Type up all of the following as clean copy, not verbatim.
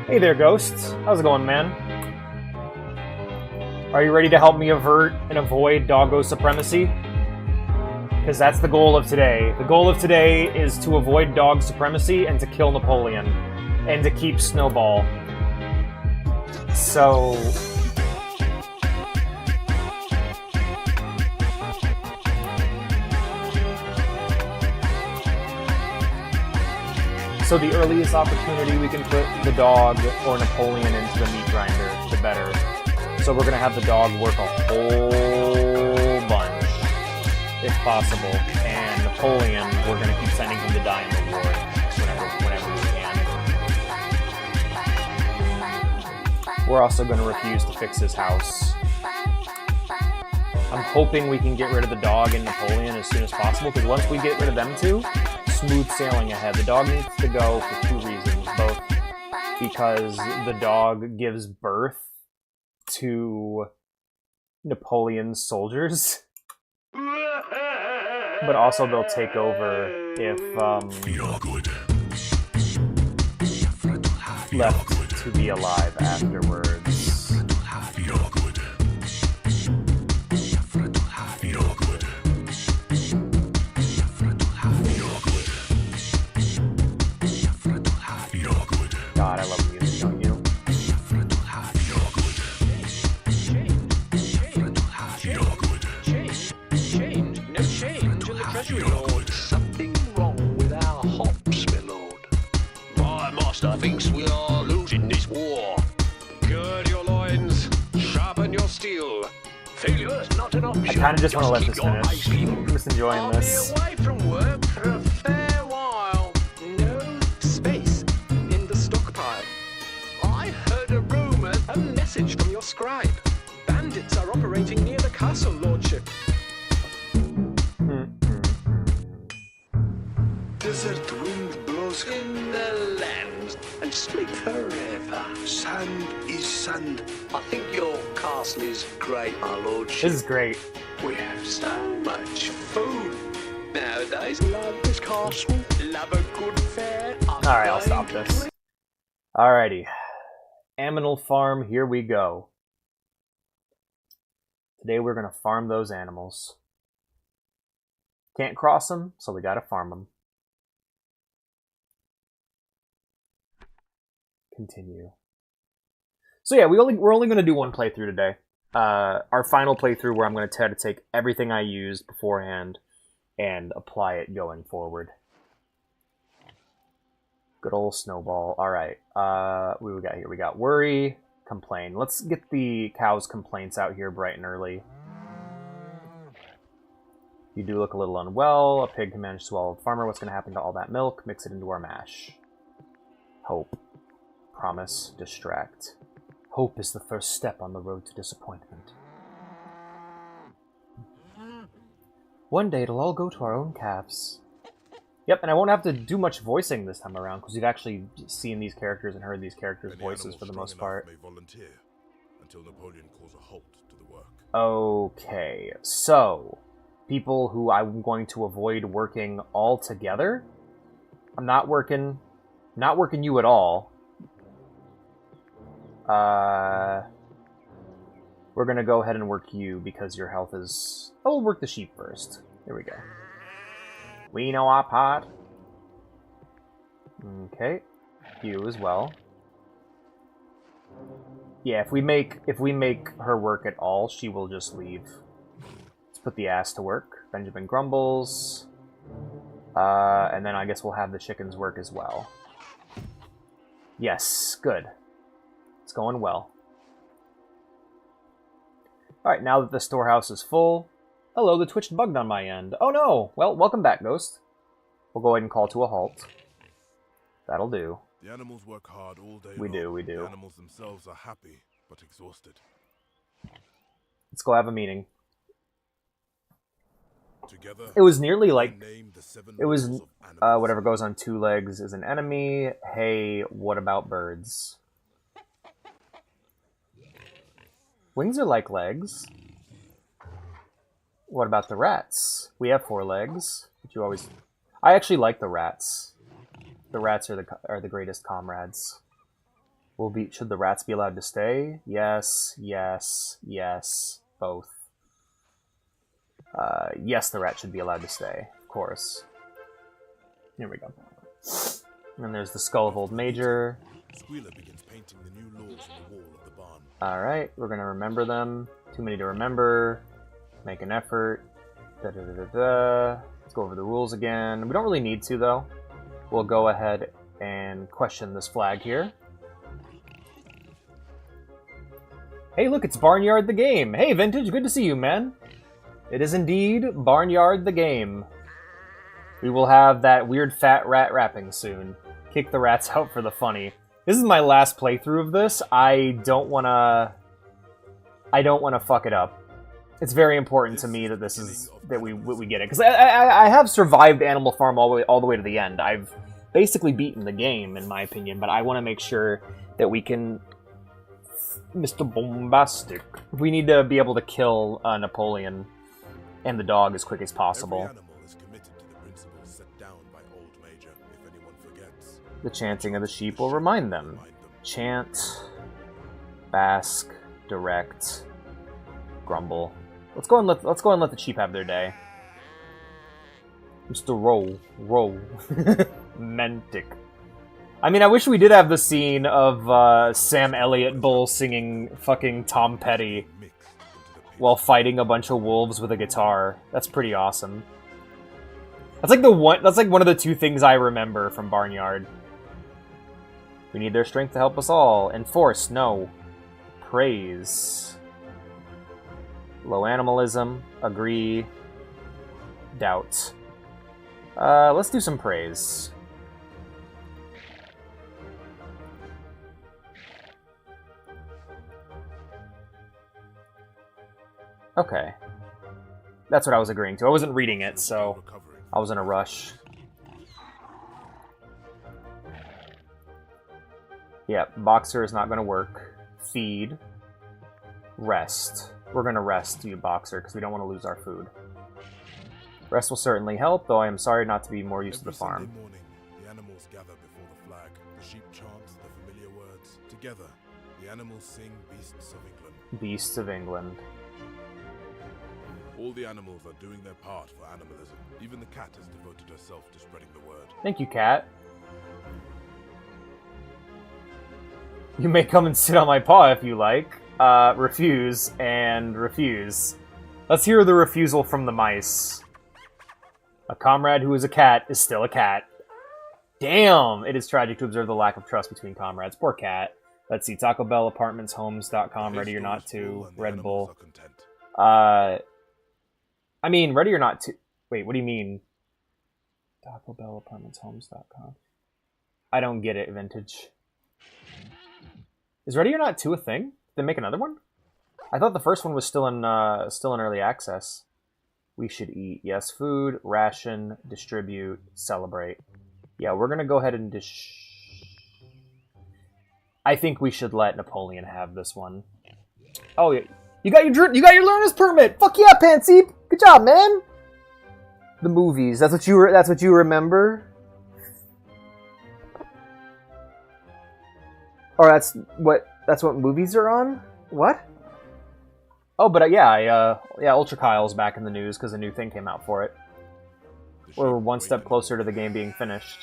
Hey there, Ghosts. How's it going, man? Are you ready to help me avert and avoid doggo supremacy? Because that's the goal of today. The goal of today is to avoid dog supremacy and to kill Napoleon. And to keep Snowball. So... So the earliest opportunity we can put the dog or Napoleon into the meat grinder, the better. So we're gonna have the dog work a whole bunch, if possible. And Napoleon, we're gonna keep sending him to die in the war whenever we can. We're also gonna refuse to fix his house. I'm hoping we can get rid of the dog and Napoleon as soon as possible, because once we get rid of them two, smooth sailing ahead. The dog needs to go for two reasons. Both because the dog gives birth to Napoleon's soldiers, but also they'll take over if left to be alive afterwards. God, I love music, don't you? Change, no change in the treasury, Lord. Something wrong with our hops, my lord. My master thinks we are losing this war. Gird your loins, sharpen your steel. Failure's not an option. I kind of just want to let this finish. I'm just enjoying this. I'll be away from work for a fair while. No space in the stockpile. I heard a rumor, a message from your scribe. Bandits are operating near the castle, lordship. Desert wind blows in the land and sleep forever. Sand is sand. I think your castle is great, my lordship. This is great. We have so much food nowadays. Love this castle. Love a good fare. Alright, I'll stop this. Alrighty. Aminal Farm, here we go. Today we're going to farm those animals. Can't cross them, so we gotta farm them. Continue. So yeah, we're only going to do one playthrough today. Our final playthrough where I'm going to try to take everything I used beforehand and apply it going forward. Good old Snowball. Alright, what we got here? We got worry, complain. Let's get the cow's complaints out here bright and early. You do look a little unwell. A pig can manage to swallow a farmer. What's going to happen to all that milk? Mix it into our mash. Hope. Promise. Distract. Hope is the first step on the road to disappointment. One day it'll all go to our own calves. Yep, and I won't have to do much voicing this time around, because you've actually seen these characters and heard these characters' voices for the most part. May volunteer until Napoleon calls a halt to the work. Okay, so people who I'm going to avoid working all together. I'm not working you at all. We're gonna go ahead and work you because your health is... Oh, we'll work the sheep first. There we go. We know our part. Okay. You as well. Yeah, if we make her work at all, she will just leave. Let's put the ass to work. Benjamin grumbles. And then I guess we'll have the chickens work as well. Yes, good. It's going well. Alright, now that the storehouse is full... Hello, the Twitch bugged on my end. Oh no! Well, welcome back, Ghost. We'll go ahead and call to a halt. That'll do. The animals work hard all day We long. do, we do. The animals themselves are happy, but exhausted. Let's go have a meeting. Together, It was nearly like... name the 7 It was, levels of animals. whatever goes on 2 legs is an enemy. Hey, what about birds? Wings are like legs. What about the rats? We have 4 legs. But you always... I actually like the rats. The rats are the greatest comrades. Should the rats be allowed to stay? Yes, yes, yes, both. Yes, the rat should be allowed to stay, of course. Here we go. And then there's the skull of Old Major. Squealer begins painting the new laws on the wall of the barn. Alright, we're gonna remember them. Too many to remember. Make an effort. Da-da-da-da-da. Let's go over the rules again. We don't really need to, though. We'll go ahead and question this flag here. Hey, look, it's Barnyard the Game. Hey, Vintage, good to see you, man. It is indeed Barnyard the Game. We will have that weird fat rat rapping soon. Kick the rats out for the funny. This is my last playthrough of this. I don't wanna fuck it up. It's very important to me that we get it, because I have survived Animal Farm all the way to the end. I've basically beaten the game, in my opinion, but I want to make sure that we can, Mr. Bombastic. We need to be able to kill Napoleon and the dog as quick as possible. Every animal is committed to the principles set down by Old Major. If anyone forgets, The chanting of the sheep will remind them. Chant, bask, direct, grumble. Let's go and let the sheep have their day. Mr. Roll. Mentic. I mean, I wish we did have the scene of Sam Elliott Bull singing fucking Tom Petty while fighting a bunch of wolves with a guitar. That's pretty awesome. That's like one of the two things I remember from Barnyard. We need their strength to help us all. Enforce, no. Praise. Low animalism. Agree. Doubt. Let's do some praise. Okay. That's what I was agreeing to. I wasn't reading it, so I was in a rush. Yeah, Boxer is not going to work. Feed. Rest. We're going to rest you, Boxer, because we don't want to lose our food. Rest will certainly help, though I am sorry not to be more used to the farm. Every Sunday morning, the animals gather before the flag. The sheep chant the familiar words. Together, the animals sing Beasts of England. Beasts of England. All the animals are doing their part for animalism. Even the cat has devoted herself to spreading the word. Thank you, cat. You may come and sit on my paw if you like. Refuse and refuse. Let's hear the refusal from the mice. A comrade who is a cat is still a cat. Damn! It is tragic to observe the lack of trust between comrades. Poor cat. Let's see. Taco Bell, apartmentshomes.com, Ready or Not to, Red Bull. I mean, Ready or Not to... Wait, what do you mean? Taco Bell, apartmentshomes.com. I don't get it, Vintage. Is Ready or Not 2 a thing? Did they make another one? I thought the first one was still in early access. We should eat. Yes, food, ration, distribute, celebrate. Yeah, we're gonna go ahead and I think we should let Napoleon have this one. Oh, yeah. You got your learner's permit. Fuck yeah, Pansy. Good job, man. The movies. That's what you remember. Or that's what movies are on? What? Oh, but yeah, Ultra Kyle's back in the news because a new thing came out for it. We're one step closer to the game being finished.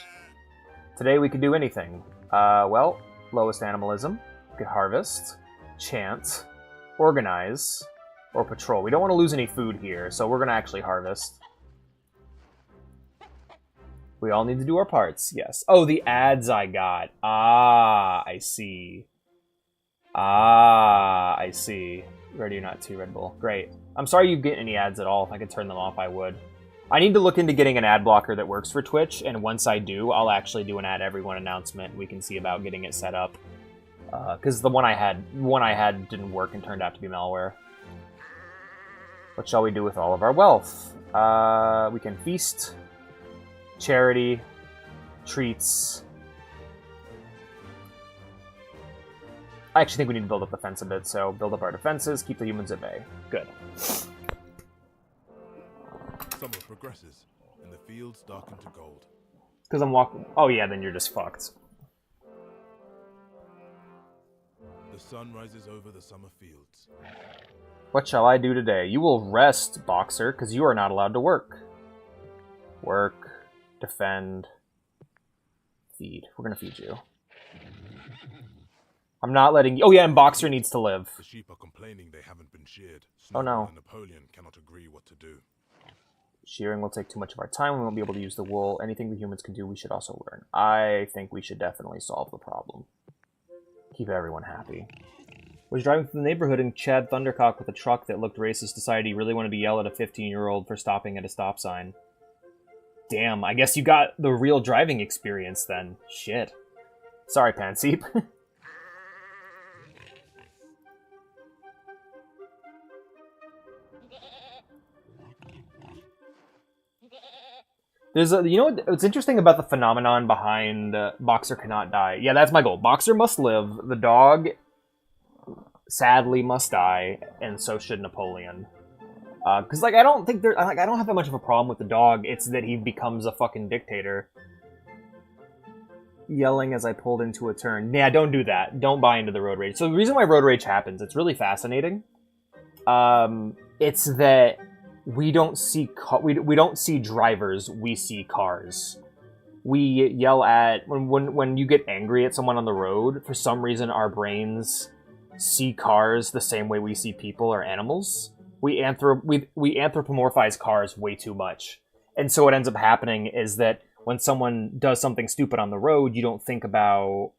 Today we could do anything. Well, lowest animalism, we could harvest, chant, organize, or patrol. We don't want to lose any food here, so we're going to actually harvest. We all need to do our parts, yes. Oh, the ads I got. Ah, I see. Ah, I see. Ready or Not to, Red Bull. Great. I'm sorry you get any ads at all. If I could turn them off, I would. I need to look into getting an ad blocker that works for Twitch, and once I do, I'll actually do an ad everyone announcement. We can see about getting it set up. Because the one I had didn't work and turned out to be malware. What shall we do with all of our wealth? We can feast, charity, treats. I actually think we need to build up the fence a bit, so build up our defenses, keep the humans at bay. Good. Summer progresses, and the fields darken to gold. Because I'm walking... Oh yeah, then you're just fucked. The sun rises over the summer fields. What shall I do today? You will rest, Boxer, because you are not allowed to work. Work, defend, feed. We're gonna feed you. I'm not letting you... Oh yeah, and Boxer needs to live. The sheep are complaining they haven't been sheared. Oh no. And Napoleon cannot agree what to do. Shearing will take too much of our time. We won't be able to use the wool. Anything the humans can do, we should also learn. I think we should definitely solve the problem. Keep everyone happy. Was driving through the neighborhood and Chad Thundercock with a truck that looked racist decided he really wanted to yell at a 15-year-old for stopping at a stop sign. Damn, I guess you got the real driving experience then. Shit. Sorry, Panseep. There's a, you know what's interesting about the phenomenon behind Boxer cannot die? Yeah, that's my goal. Boxer must live. The dog, sadly, must die, and so should Napoleon. Because like I don't think I don't have that much of a problem with the dog. It's that he becomes a fucking dictator. Yelling as I pulled into a turn. Yeah, don't do that. Don't buy into the road rage. So the reason why road rage happens, it's really fascinating. It's that we don't see we don't see drivers, we see cars. We yell at when you get angry at someone on the road, for some reason our brains see cars the same way we see people or animals. We anthropomorphize cars way too much. And so what ends up happening is that when someone does something stupid on the road, you don't think about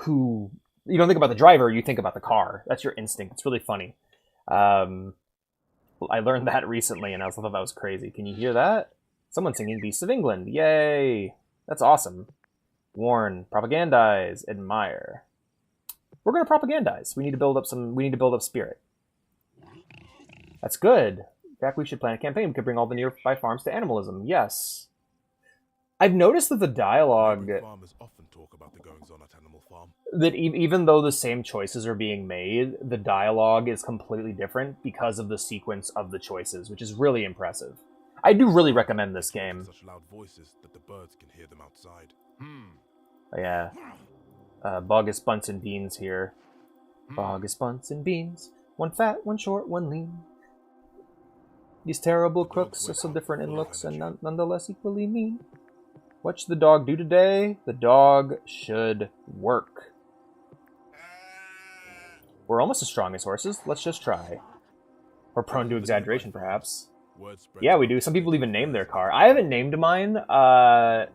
who... You don't think about the driver, you think about the car. That's your instinct. It's really funny. I learned that recently, and I thought that was crazy. Can you hear that? Someone singing Beasts of England. Yay! That's awesome. Warn, propagandize, admire. We're going to propagandize. We need to build up spirit. That's good. In fact, we should plan a campaign. We could bring all the nearby farms to animalism. Yes. I've noticed that the dialogue... Farmers often talk about the goings-on at Animal Farm. That even though the same choices are being made, the dialogue is completely different because of the sequence of the choices, which is really impressive. I do really recommend this game. Such loud voices that the birds can hear them outside. Yeah. Bogus Bunts and Beans here. Bogus Bunts and Beans. One fat, one short, one lean. These terrible crooks are so different in looks and nonetheless equally mean. What should the dog do today? The dog should work. We're almost as strong as horses. Let's just try. We're prone to exaggeration, perhaps. Yeah, we do. Some people even name their car. I haven't named mine. I'd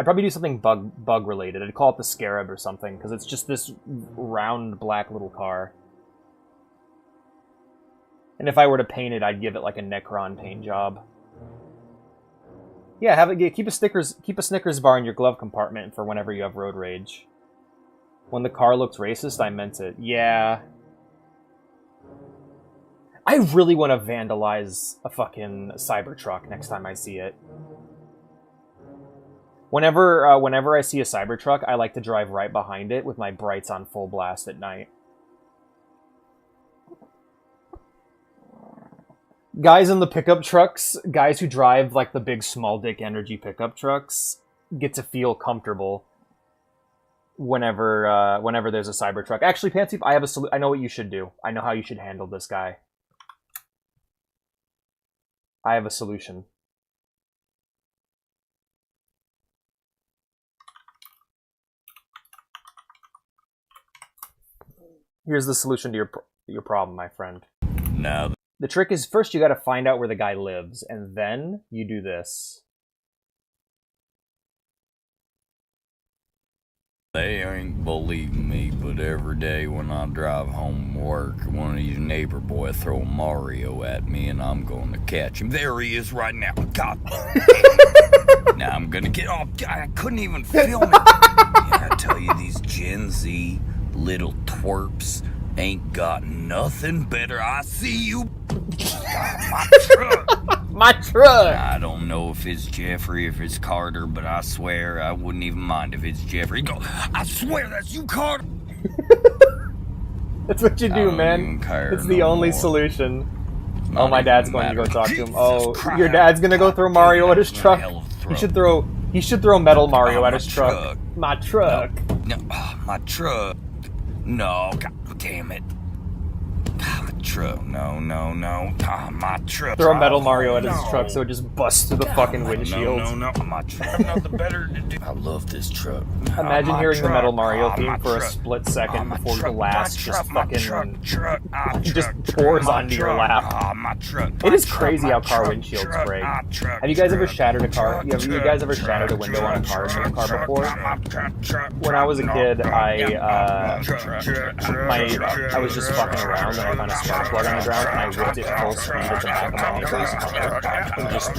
probably do something bug related. I'd call it the Scarab or something, because it's just this round black little car. And if I were to paint it, I'd give it like a Necron paint job. Yeah, keep a Snickers bar in your glove compartment for whenever you have road rage. When the car looks racist, I meant it. Yeah. I really want to vandalize a fucking Cybertruck next time I see it. Whenever I see a Cybertruck, I like to drive right behind it with my brights on full blast at night. Guys in the pickup trucks, guys who drive like the big small dick energy pickup trucks, get to feel comfortable whenever there's a Cybertruck. Actually, Panseep, I have a I know what you should do. I know how you should handle this guy. I have a solution. Here's the solution to your problem, my friend. Now the trick is, first you gotta find out where the guy lives, and then you do this. they ain't believing me, but every day when I drive home from work, one of these neighbor boys throw Mario at me, and I'm going to catch him. There he is right now. God. Now I'm gonna get off. I couldn't even film it. Yeah, I tell you, these Gen Z little twerps ain't got nothing better. I see you. God, my truck. My truck. I don't know if it's Jeffrey, if it's Carter, but I swear I wouldn't even mind if it's Jeffrey. Go, I swear that's you, Carter. That's what you do, man. It's the only solution. Oh, my dad's going to go talk to him. Oh, your dad's gonna go throw Mario at his truck. He He should throw Metal Mario at his truck. My truck. No, my truck. No, god damn it. My truck. No. My truck. Throw Metal Mario at his truck so it just busts through the fucking windshield. No. My truck. Nothing better to do. I love this truck. Imagine hearing the Metal Mario theme for a split second before glass just fucking just pours onto your lap. It is crazy how car windshields break. Have you guys ever shattered a car? Have you guys ever shattered a window on a car before? When I was a kid, I was just fucking around and I found a spark plug on the ground and I whipped it full speed at the back of my neighbor's car and just,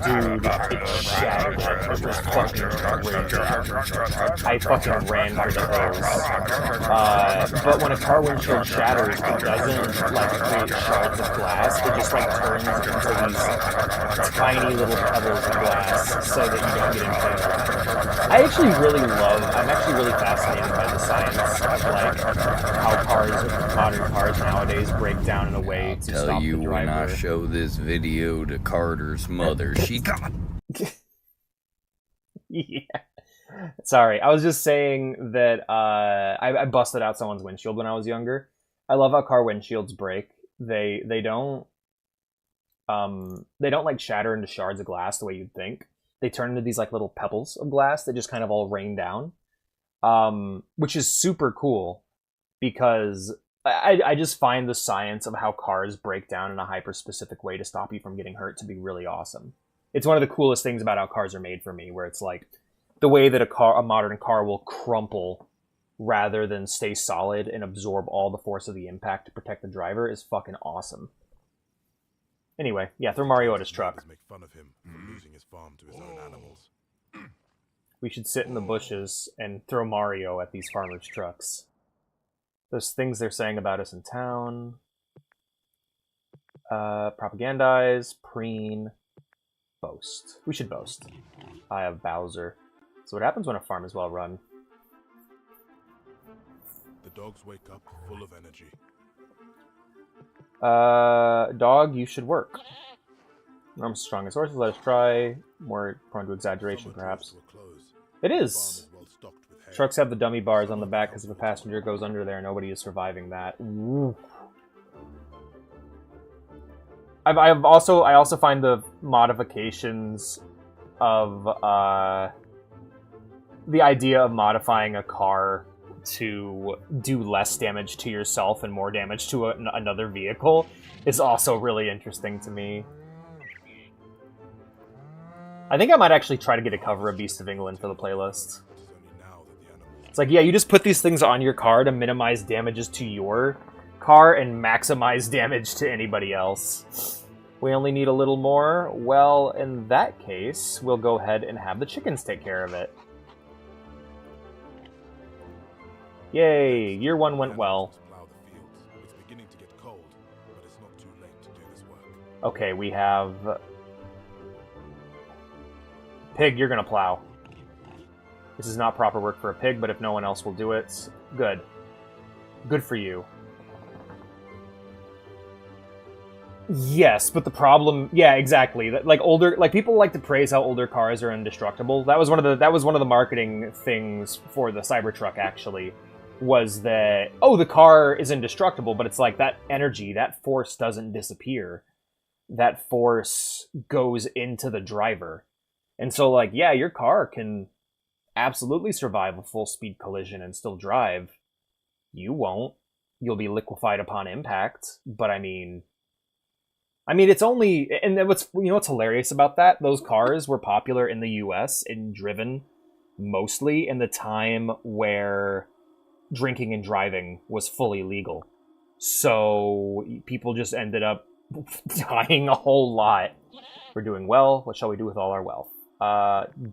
dude, it shattered it. It was fucking crazy. I fucking ran for the hills. But when a car windshield shatters, it doesn't like create shards of glass. It just like turns into these tiny little pebbles of glass so that you don't get impaled. I'm actually really fascinated by the science of like how modern cars nowadays break down in a way to tell stop you the when driver. I show this video to Carter's mother, she got. Yeah. Sorry, I was just saying that I busted out someone's windshield when I was younger. I love how car windshields break. They don't like shatter into shards of glass the way you'd think. They turn into these like little pebbles of glass that just kind of all rain down, which is super cool because I just find the science of how cars break down in a hyper-specific way to stop you from getting hurt to be really awesome. It's one of the coolest things about how cars are made for me, where it's like the way that a modern car will crumple rather than stay solid and absorb all the force of the impact to protect the driver is fucking awesome. Anyway, yeah, throw Mario at his truck. Make fun of him for losing his farm to his own animals. We should sit in the bushes and throw Mario at these farmers' trucks. Those things they're saying about us in town. Propagandize, preen, boast. We should boast. I have Bowser. So what happens when a farm is well run? The dogs wake up full of energy. Dog, you should work. I'm strong as horses, let us try. More prone to exaggeration, perhaps. It is! Trucks have the dummy bars on the back because if a passenger goes under there, nobody is surviving that. Ooh. I also find the modifications of the idea of modifying a car to do less damage to yourself and more damage to another vehicle is also really interesting to me. I think I might actually try to get a cover of Beast of England for the playlist. It's like, yeah, you just put these things on your car to minimize damages to your car and maximize damage to anybody else. We only need a little more. Well, in that case, we'll go ahead and have the chickens take care of it. Yay, year one went well. Okay, we have... Pig, you're gonna plow. This is not proper work for a pig, but if no one else will do it, good. Good for you. Yes, but the problem... Yeah, exactly. Like people like to praise how older cars are indestructible. That was one of the marketing things for the Cybertruck, actually. Was that, oh, the car is indestructible, but it's like that energy, that force doesn't disappear. That force goes into the driver. And so, like, yeah, your car can absolutely survive a full-speed collision and still drive. You won't. You'll be liquefied upon impact, but I mean, it's only... And then what's hilarious about that? Those cars were popular in the US and driven mostly in the time where drinking and driving was fully legal. So people just ended up dying a whole lot. We're doing well. What shall we do with all our wealth?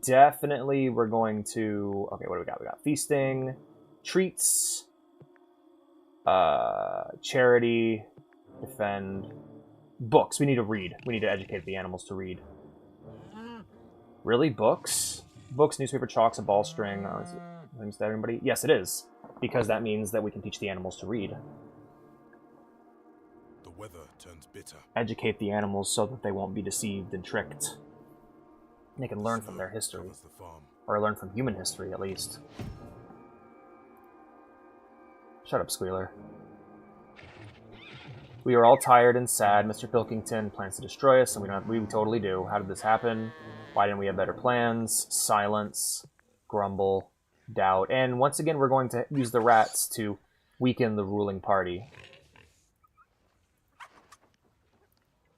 Definitely we're going to... Okay, what do we got? We got feasting, treats, charity, defend, books. We need to read. We need to educate the animals to read. Really? Books? Books, newspaper, chalks, a ball string. Is that everybody? Yes, it is. Because that means that we can teach the animals to read. The weather turns bitter. Educate the animals so that they won't be deceived and tricked. They can learn from their history. Covers the farm. Or learn from human history, at least. Shut up, Squealer. We are all tired and sad. Mr. Pilkington plans to destroy us, and we totally do. How did this happen? Why didn't we have better plans? Silence, grumble, doubt. And once again, we're going to use the rats to weaken the ruling party.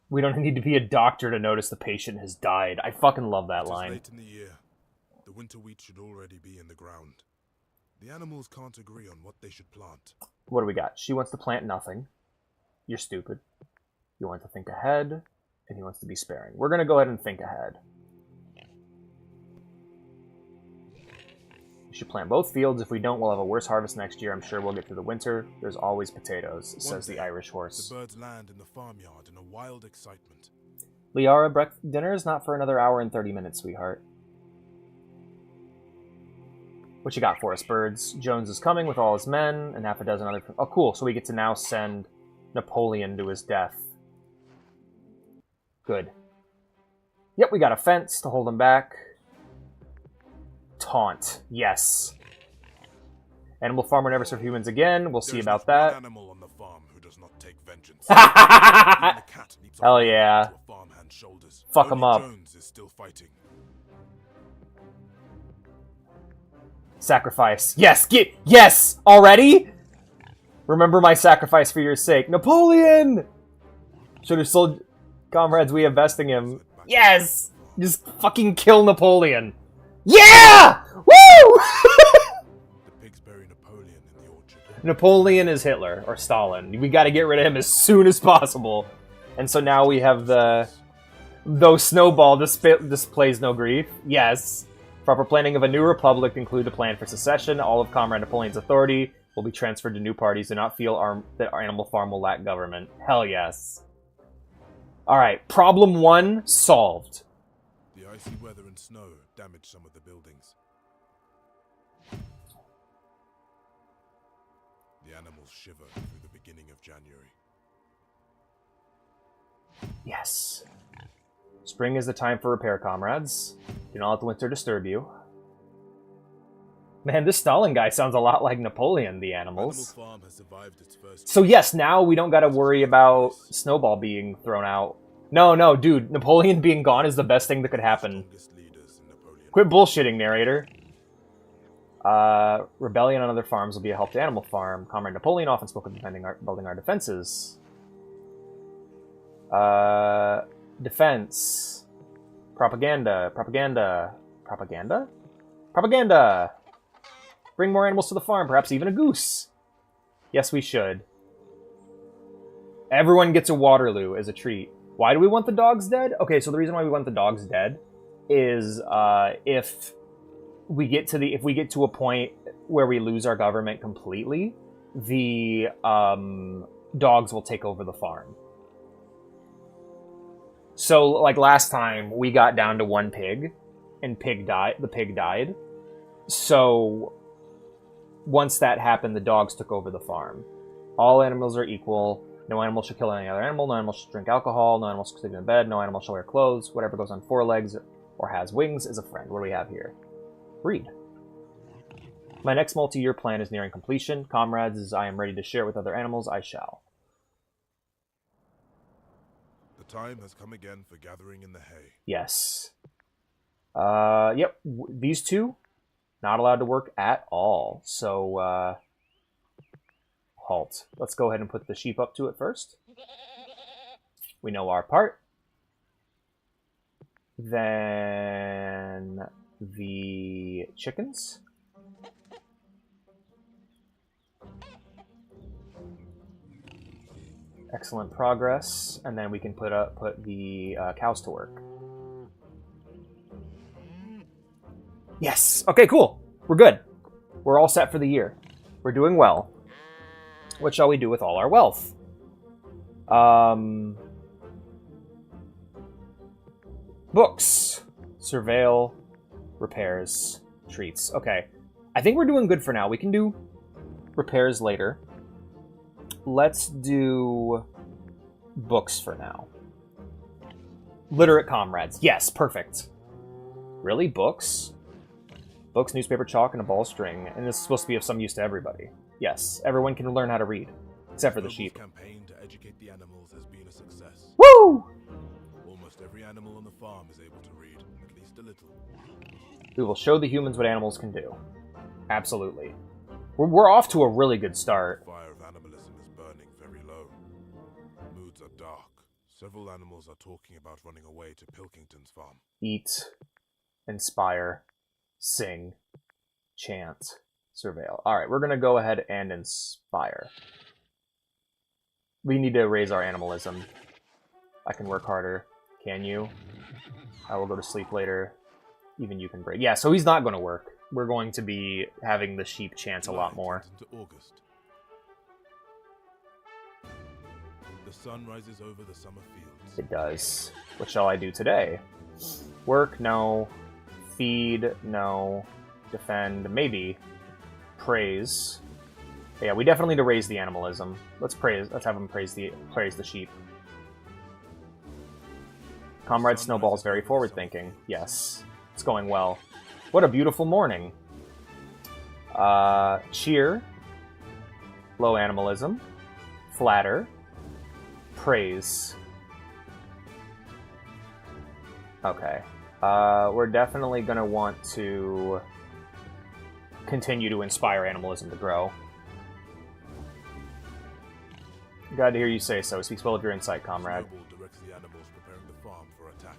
We don't need to be a doctor to notice the patient has died. I fucking love that It is line. late in the year. The winter wheat should already be in the ground. The animals can't agree on what they should plant. What do we got? She wants to plant nothing. You're stupid. You want to think ahead, and he wants to be sparing. We're going to go ahead and think ahead. We should plant both fields. If we don't, we'll have a worse harvest next year. I'm sure we'll get through the winter. There's always potatoes, says the Irish horse. The birds land in the farmyard in a wild excitement. Liara, dinner is not for another hour and 30 minutes, sweetheart. What you got for us, birds? Jones is coming with all his men, and half a dozen other... Oh, cool. So we get to now send Napoleon to his death. Good. Yep, we got a fence to hold him back. Taunt. Yes. Animal farmer never serve humans again. We'll see There is about not that. one animal on the farm who does not take vengeance. Even the cat leaps Hell off yeah. to a farmhand's shoulders. Fuck 'em Only up. Jones is still fighting. Sacrifice. Yes! Yes! Already? Remember my sacrifice for your sake. Napoleon! Should have sold comrades we have vesting him. Yes! Just fucking kill Napoleon. Yeah! Woo! The pigs bury Napoleon in the orchard. Napoleon is Hitler, or Stalin. We gotta get rid of him as soon as possible. And so now we have the... Though Snowball displays no grief. Yes. Proper planning of a new republic include a plan for secession. All of Comrade Napoleon's authority will be transferred to new parties. Do not feel that our Animal Farm will lack government. Hell yes. Alright, problem 1 solved. The icy weather and snow damaged some of the buildings. The animals shiver through the beginning of January. Yes. Spring is the time for repair, comrades. Do not let the winter disturb you. Man, this Stalin guy sounds a lot like Napoleon, the animals. Animal Farm has survived its first... So yes, now we don't gotta worry about Snowball being thrown out. No, dude, Napoleon being gone is the best thing that could happen. strongest leaders in Napoleon. Quit bullshitting, narrator. Rebellion on other farms will be a help to Animal Farm. Comrade Napoleon often spoke of building our defenses. Defense. Propaganda. Bring more animals to the farm, perhaps even a goose. Yes, we should. Everyone gets a Waterloo as a treat. Why do we want the dogs dead? Okay, so the reason why we want the dogs dead is if we get to a point where we lose our government completely, the dogs will take over the farm. So, like last time, we got down to 1 pig, and the pig died. So, once that happened, the dogs took over the farm. All animals are equal. No animal should kill any other animal. No animal should drink alcohol. No animal should sleep in bed. No animal shall wear clothes. Whatever goes on 4 legs or has wings is a friend. What do we have here? Read. My next multi-year plan is nearing completion. Comrades, as I am ready to share with other animals, I shall. The time has come again for gathering in the hay. Yes. Yep. These two, not allowed to work at all. So, halt. Let's go ahead and put the sheep up to it first. We know our part. Then the chickens. Excellent progress. And then we can put the cows to work. Yes! Okay, cool. We're good. We're all set for the year. We're doing well. What shall we do with all our wealth? Books. Surveil. Repairs. Treats. Okay. I think we're doing good for now. We can do repairs later. Let's do books for now. Literate comrades. Yes, perfect. Really? Books? Books, newspaper, chalk, and a ball string. And this is supposed to be of some use to everybody. Yes, everyone can learn how to read. Except for the Noble's sheep. campaign to educate the animals has been a success. Woo! Almost every animal on the farm is able to read, at least a little. We will show the humans what animals can do. Absolutely. We're off to a really good start. The fire of animalism is burning very low. Moods are dark. Several animals are talking about running away to Pilkington's farm. Eat, inspire, sing, chant, surveil. Alright, we're going to go ahead and inspire. We need to raise our animalism. I can work harder. Can you? I will go to sleep later. Even you can break. Yeah, so he's not going to work. We're going to be having the sheep chant a lot more. Into August. The sun rises over the summer fields. It does. What shall I do today? Work? No. Feed? No. Defend? Maybe. Praise? Yeah, we definitely need to raise the animalism. Let's have him praise the sheep. Comrade Snowball's very forward-thinking. Yes. It's going well. What a beautiful morning. Cheer. Low animalism. Flatter. Praise. Okay. We're definitely going to want to continue to inspire animalism to grow. Glad to hear you say so. Speaks well of your insight, comrade. Snowball directs the animals preparing the farm for attack.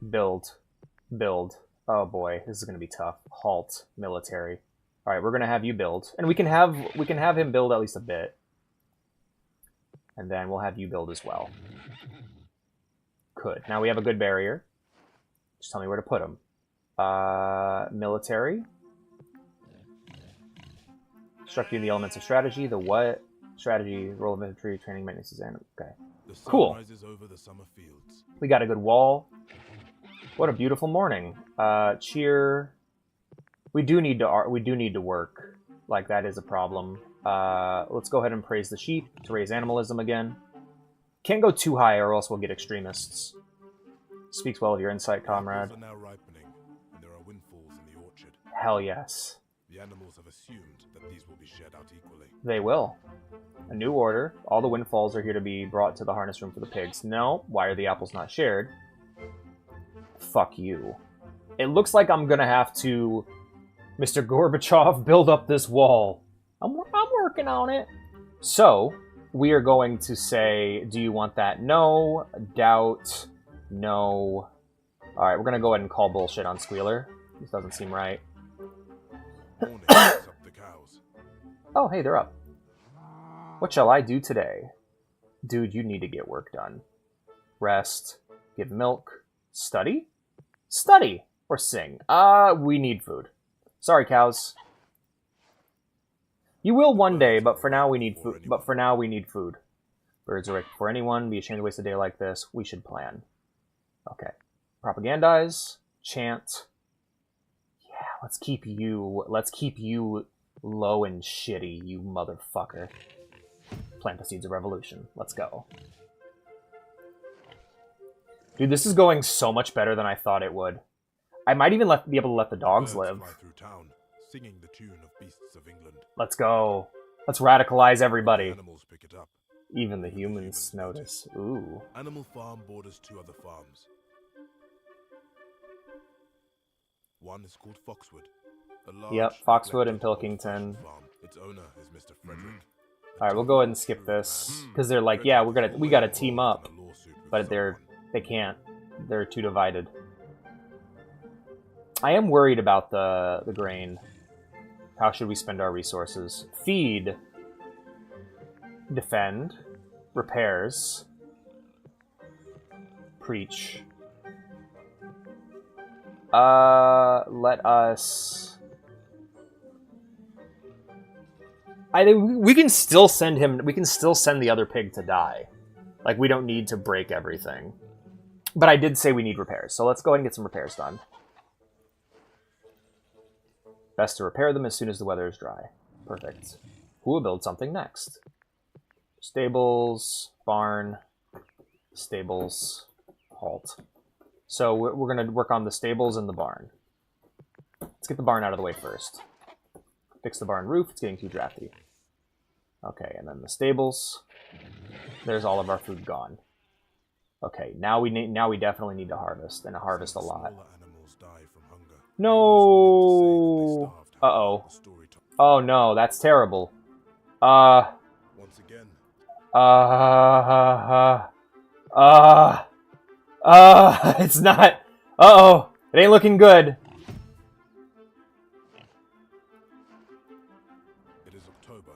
Build. Build. Oh boy, this is going to be tough. Halt. Military. Alright, we're going to have you build. And we can have him build at least a bit. And then we'll have you build as well. Good. Now we have a good barrier. Just tell me where to put him. Military. Instruct you in the elements of strategy. The what? Strategy, role of infantry, training, maintenance, and okay. The sun Cool. rises over the summer fields. We got a good wall. What a beautiful morning. Cheer. We do need to work. Like, that is a problem. Let's go ahead and praise the sheep to raise animalism again. Can't go too high or else we'll get extremists. Speaks well of your insight, comrade. Apples are now ripening, and there are windfalls in the orchard. Hell yes. The animals have assumed that these will be shared out equally. They will. A new order. All the windfalls are here to be brought to the harness room for the pigs. No. Why are the apples not shared? Fuck you. It looks like I'm gonna have to, Mr. Gorbachev, build up this wall. I'm working on it. So, we are going to say, do you want that? No. Doubt. No. Alright, we're gonna go ahead and call bullshit on Squealer. This doesn't seem right. Morning wakes up the cows. Oh, hey, they're up. What shall I do today? Dude, you need to get work done. Rest. Give milk. Study? Study! Or sing. We need food. Sorry, cows. You will one day, but for now we need food. Birds are right before anyone. Be ashamed to waste a day like this. We should plan. Okay. Propagandize. Chant. Yeah, let's keep you low and shitty, you motherfucker. Plant the seeds of revolution. Let's go. Dude, this is going so much better than I thought it would. I might even be able to let the dogs Birds live. fly through town, singing the tune of beasts of England. Let's go. Let's radicalize everybody. Animals pick it up. Even the humans notice. Ooh. Animal Farm borders two other farms. One is called Foxwood. A large, Yep, Foxwood and neglected old Pilkington. farm. Its owner is Mr. Frederick. Alright, we'll go ahead and skip this. Because they're like, yeah, we gotta team up. But they can't. They're too divided. I am worried about the grain. How should we spend our resources? Feed. Defend. Repairs. Preach. Let us... I think we can still send him... We can still send the other pig to die. Like, we don't need to break everything. But I did say we need repairs, so let's go ahead and get some repairs done. Best to repair them as soon as the weather is dry. Perfect. Who will build something next? Stables, barn, stables, halt. So we're going to work on the stables and the barn. Let's get the barn out of the way first. Fix the barn roof. It's getting too drafty. Okay, and then the stables. There's all of our food gone. Okay, now we definitely need to harvest, and harvest a lot. No. Uh-oh. Oh no, that's terrible. Once again, It's not. Uh-oh. It ain't looking good. it is October.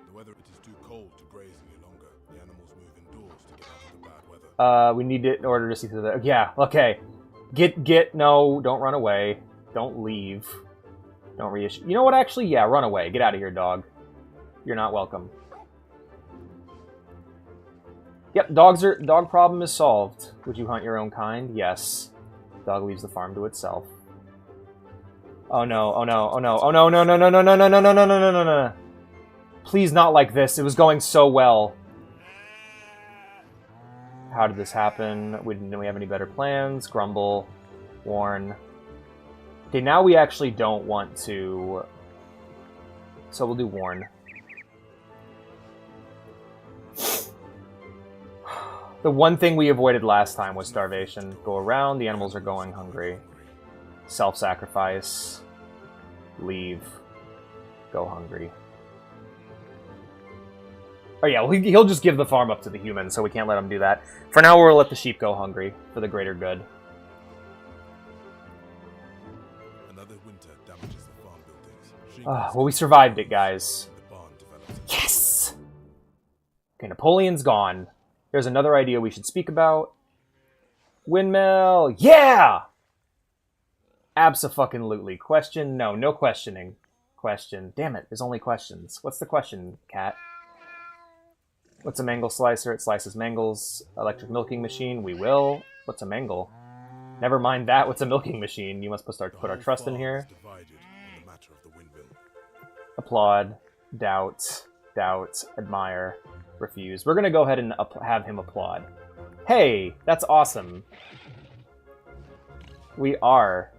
The weather, it is too cold to graze any longer. The animals move indoors to get out of the bad weather. We need it in order to see through the... Yeah, okay. No, don't run away. Don't leave. Don't reissue. You know what, actually? Yeah, run away. Get out of here, dog. You're not welcome. Yep, dog problem is solved. Would you hunt your own kind? Yes. Dog leaves the farm to itself. Oh no, oh no, oh no, oh no, no, no, no, no, no, no, no, no, no, no, no, no. Please not like this. It was going so well. How did this happen? Do we have any better plans? Grumble. Warn. Okay, now we actually don't want to... So we'll do warn. The one thing we avoided last time was starvation. Go around, the animals are going hungry. Self-sacrifice. Leave. Go hungry. Oh yeah, well, he'll just give the farm up to the humans, so we can't let him do that. For now, we'll let the sheep go hungry, for the greater good. Another winter damages the farm buildings. Well, we survived it, guys. Yes! Okay, Napoleon's gone. There's another idea we should speak about. Windmill! Yeah! Abso-fucking-lutely. Question? No, no questioning. Question. Damn it, there's only questions. What's the question, cat? What's a mangle slicer? It slices mangles. Electric milking machine? We will. What's a mangle? Never mind that. What's a milking machine? You must put our trust in here. Applaud. Doubt. Doubt. Admire. Refuse. We're gonna go ahead and have him applaud. Hey! That's awesome. We are.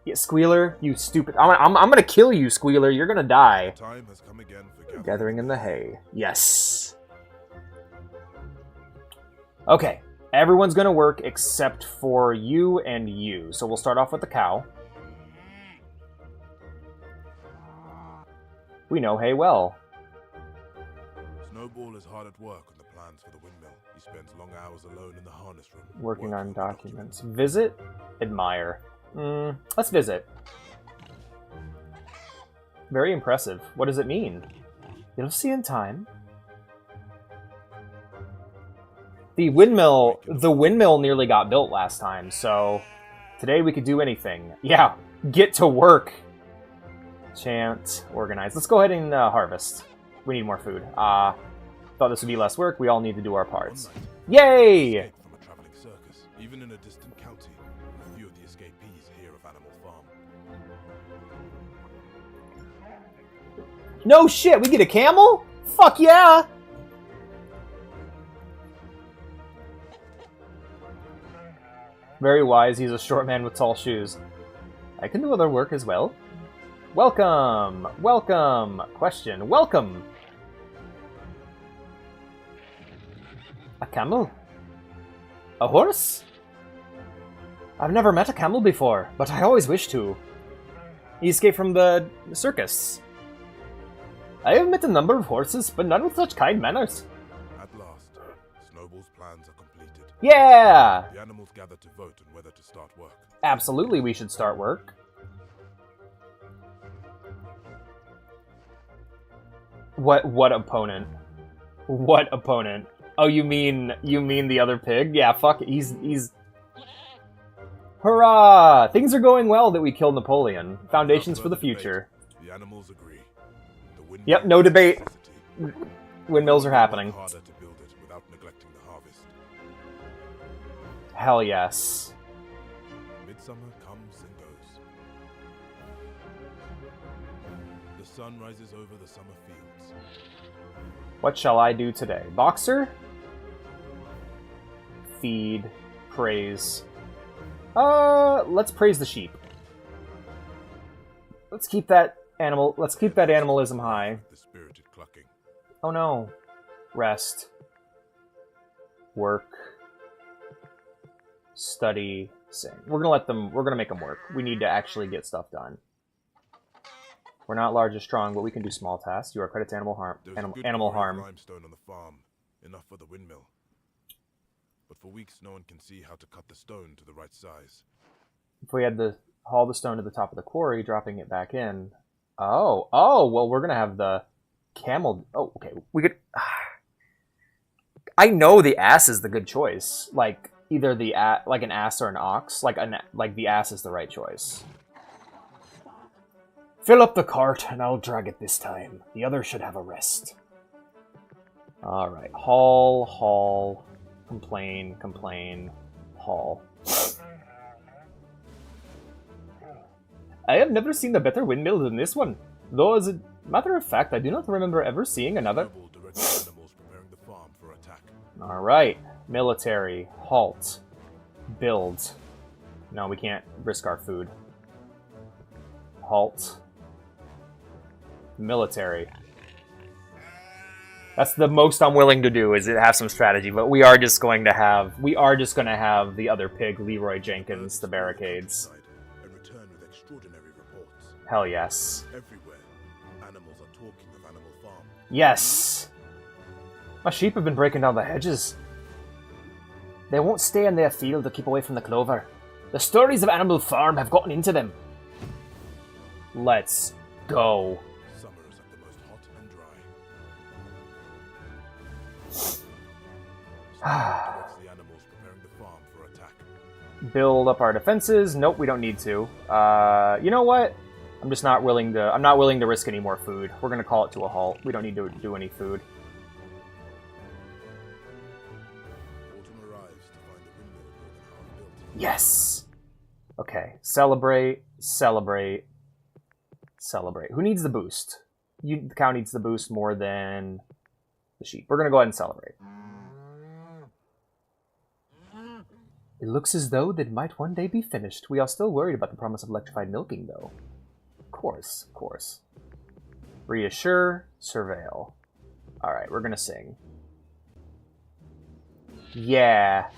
Yeah, Squealer, you stupid... I'm gonna kill you, Squealer. You're gonna die. Time has come again for Gathering in the hay. Yes. Okay. Everyone's gonna work except for you and you. So we'll start off with the cow. We know hay well. Snowball is hard at work on the plans for the windmill. He spends long hours alone in the harness room. Working on documents. Visit? Admire. Let's visit. Very impressive. What does it mean? You'll see in time. The windmill nearly got built last time, so today we could do anything. Yeah, get to work. Chant, organize. Let's go ahead and harvest. We need more food. Thought this would be less work. We all need to do our parts. Yay! From a traveling circus. Even in a distant county, a few of the escapees hear of Animal Farm. No shit, we get a camel? Fuck yeah! Very wise, he's a short man with tall shoes. I can do other work as well. Welcome! Welcome! Question, welcome! A camel? A horse? I've never met a camel before, but I always wish to. He escaped from the circus. I have met a number of horses, but none with such kind manners. At last, Snowball's plans are completed. Yeah! The animals gather to vote on whether to start work. Absolutely, we should start work. What opponent? What opponent? Oh, you mean the other pig? Yeah, fuck it. He's... Hurrah! Things are going well that we killed Napoleon. Foundations for the future. The animals agree. The Yep, no debate. Windmills are happening. Harder to build it without neglecting the harvest. Hell yes. Midsummer comes and goes. The sun rises over the summer fields. What shall I do today? Boxer? Feed. Praise. Let's praise the sheep. Let's keep that animalism high. The spirited clucking. Oh no. Rest. Work. Study. Sing. We're gonna make them work. We need to actually get stuff done. We're not large or strong, but we can do small tasks. You are credit to animal harm. There's a good Animal quarry of harm. limestone on the farm, enough for the windmill. But for weeks, no one can see how to cut the stone to the right size. If we had to haul the stone to the top of the quarry, dropping it back in. Oh, well, we're gonna have the camel. Oh, okay. We could. I know the ass is the good choice. Like either like an ass or an ox. Like the ass is the right choice. Fill up the cart, and I'll drag it this time. The other should have a rest. All right. Haul. Complain. Haul. I have never seen a better windmill than this one. Though, as a matter of fact, I do not remember ever seeing another. Noble directed animals preparing the farm for attack. Alright. Military. Halt. Build. No, we can't risk our food. Halt. Military. That's the most I'm willing to do, is it have some strategy, but we are just going to have the other pig, Leroy Jenkins, the barricades. And return with extraordinary reports. Hell yes. Everywhere, animals are talking of Animal Farm. Yes! My sheep have been breaking down the hedges. They won't stay in their field to keep away from the clover. The stories of Animal Farm have gotten into them. Let's go. Summer is at the most hot and dry. Directs the animals preparing the farm for attack. Build up our defenses. Nope, we don't need to. You know what? I'm not willing to risk any more food. We're gonna call it to a halt. We don't need to do any food. Autumn arrives to find the windmill more than half built. Yes! Okay. Celebrate. Who needs the boost? The cow needs the boost more than the sheep. We're gonna go ahead and celebrate. It looks as though they might one day be finished. We are still worried about the promise of electrified milking, though. Of course. Reassure, surveil. Alright, we're gonna sing. Yeah.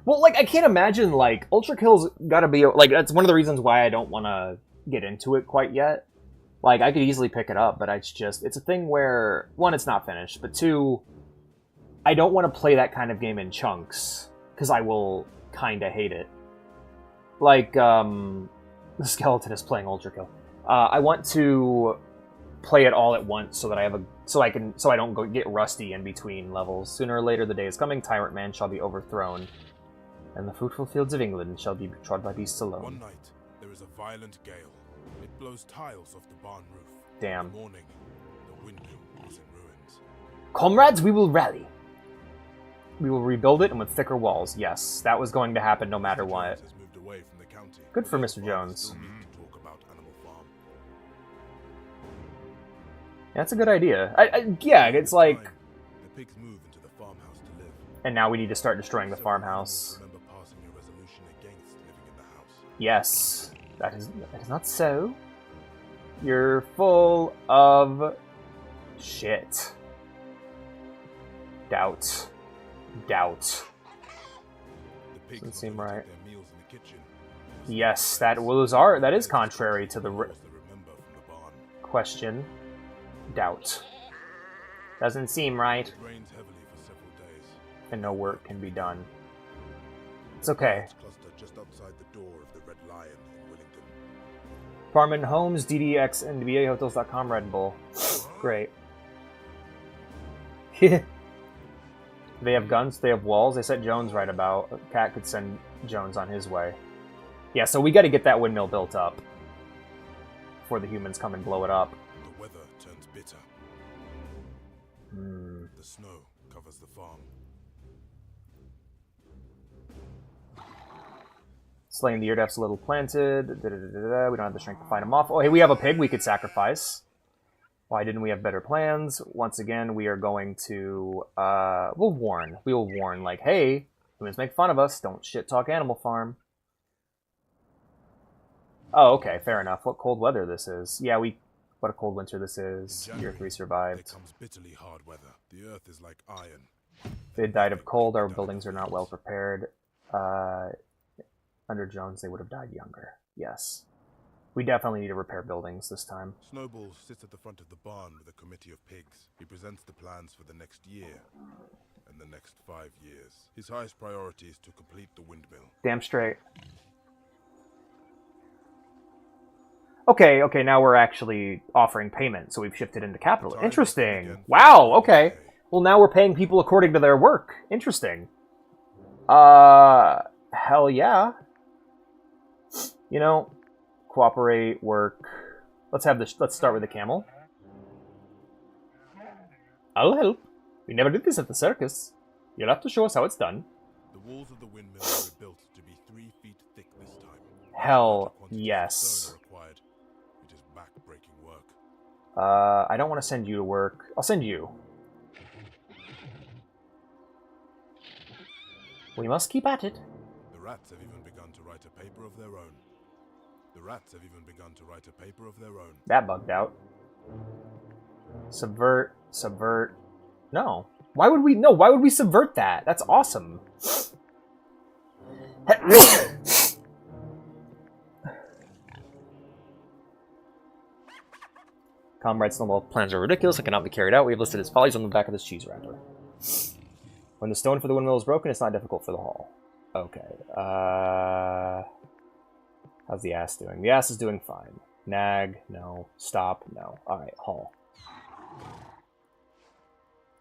Well, like, I can't imagine, like, Ultra Kill's gotta be, like, that's one of the reasons why I don't want to get into it quite yet. Like, I could easily pick it up, but it's a thing where, one, it's not finished, but two, I don't want to play that kind of game in chunks, because I will kind of hate it. Like, the skeleton is playing Ultra Kill. I want to play it all at once so that I don't get rusty in between levels. Sooner or later the day is coming, Tyrant Man shall be overthrown, and the fruitful fields of England shall be trod by beasts alone. One night, there is a violent gale. It blows tiles off the barn roof. Damn. In the morning, the windmill is in ruins. Comrades, we will rally. We will rebuild it, and with thicker walls. Yes, that was going to happen no matter what. Has moved away from the county. Good for Farmers Mr. Jones. still meet to talk about Animal Farm. That's a good idea. Yeah, it's like... The pigs move into the farmhouse to live. And now we need to start destroying the farmhouse. Remember passing a resolution against living in the house. Yes. That is not so. You're full of shit. Doubt. The pigs Doesn't not seem only right. take their meals in the kitchen, Yes, that is contrary to the animals they remember from the barn. question. Doubt. Doesn't seem right. It rains heavily for several days. And no work can be done. It's okay. Cluster just outside the door of the Red Lion in Wellington. Farming Homes, DDX, and BAHotels.com Red Bull. Great. They have guns, they have walls, they set Jones right about. Cat could send Jones on his way. Yeah, so we gotta get that windmill built up before the humans come and blow it up. The weather turns bitter. The snow covers the farm. Slaying the Eardef's a little planted. We don't have the strength to fight him off. Oh, hey, we have a pig we could sacrifice. Why didn't we have better plans? Once again, we are going to... we'll warn. We will warn, like, hey, humans make fun of us. Don't shit-talk Animal Farm. Oh, okay, fair enough. What cold weather this is. Yeah, what a cold winter this is. In Year 3 January, survived. There comes bitterly hard weather. The earth is like iron. If they had died of cold, our buildings are not well prepared. Under Jones, they would have died younger. Yes. We definitely need to repair buildings this time. Snowball sits at the front of the barn with a committee of pigs. He presents the plans for the next year and the next 5 years. His highest priority is to complete the windmill. Damn straight. Okay, now we're actually offering payment, so we've shifted into capital. Interesting. Wow, okay. Well, now we're paying people according to their work. Interesting. Hell yeah. You know, cooperate, work. Let's start with the camel. I'll help. We never did this at the circus. You'll have to show us how it's done. The walls of the windmill were built to be 3 feet thick this time. Hell yes. It is back-breaking work. I don't want to send you to work. I'll send you. We must keep at it. The rats have even begun to write a paper of their own. That bugged out. Subvert. No. Why would we subvert that? That's awesome. Comrade Snowball plans are ridiculous and cannot be carried out. We have listed his follies on the back of this cheese wrapper. When the stone for the windmill is broken, it's not difficult for the haul. Okay. How's the ass doing? The ass is doing fine. Nag, no. Stop, no. Alright, haul.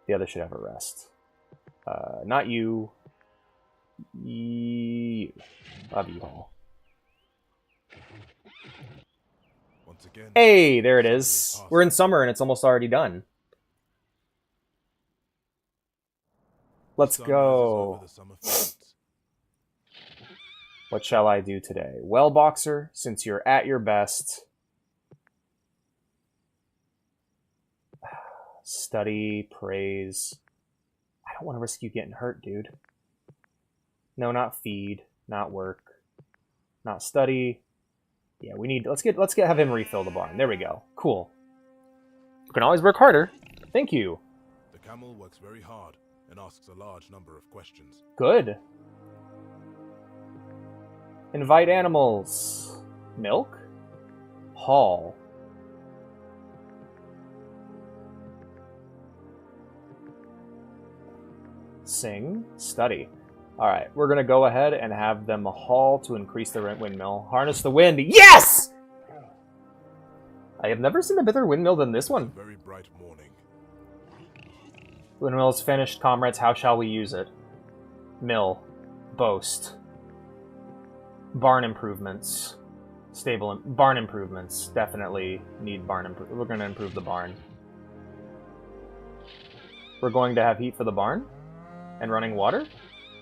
The other should have a rest. Not you. You. Love you, haul. Once again, hey, there it is. We're in summer and it's almost already done. Let's go. What shall I do today? Well, Boxer, since you're at your best, study, praise. I don't want to risk you getting hurt, dude. No, not feed, not work, not study. Yeah, we need. Let's have him refill the barn. There we go. Cool. You can always work harder. Thank you. The camel works very hard and asks a large number of questions. Good. Invite animals. Milk? Haul. Sing. Study. Alright, we're going to go ahead and have them haul to increase the windmill. Harness the wind. Yes! I have never seen a better windmill than this one. Very bright morning. Windmill is finished, comrades. How shall we use it? Mill. Boast. Barn improvements. Barn improvements. Definitely need barn improvements. We're going to improve the barn. We're going to have heat for the barn? And running water?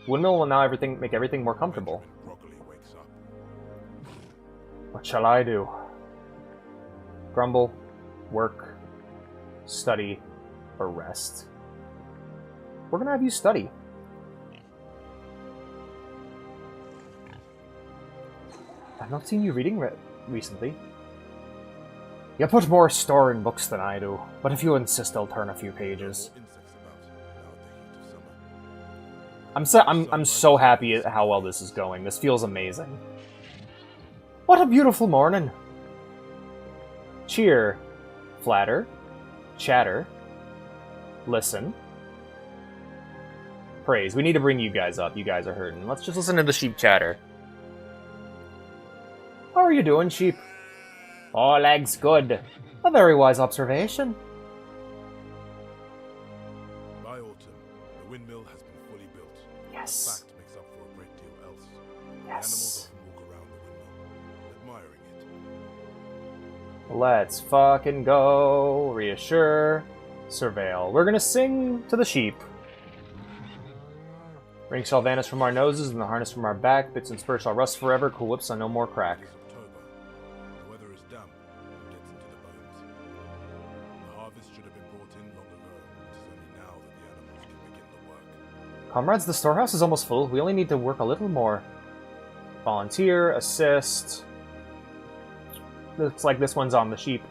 Windmill will now make everything more comfortable. Wakes up. What shall I do? Grumble, work, study, or rest? We're gonna have you study. I've not seen you reading recently. You put more store in books than I do, but if you insist, I'll turn a few pages. I'm so happy at how well this is going. This feels amazing. What a beautiful morning. Cheer. Flatter. Chatter. Listen. Praise. We need to bring you guys up. You guys are hurting. Let's just listen to the sheep chatter. How are you doing, sheep? All legs good. A very wise observation. By autumn, the windmill has been fully built. Yes. The fact makes up for a great deal else. The Yes. animals often walk around the windmill, admiring it. Let's fucking go. Reassure. Surveil. We're gonna sing to the sheep. Rings shall vanish from our noses and the harness from our back. Bits and spurs shall rust forever. Cool whips on no more crack. It's October. The weather is damp and gets into the bones. The harvest should have been brought in long ago. It is only now that the animals can begin the work. Comrades, the storehouse is almost full. We only need to work a little more. Volunteer, assist. looks like this one's on the sheep.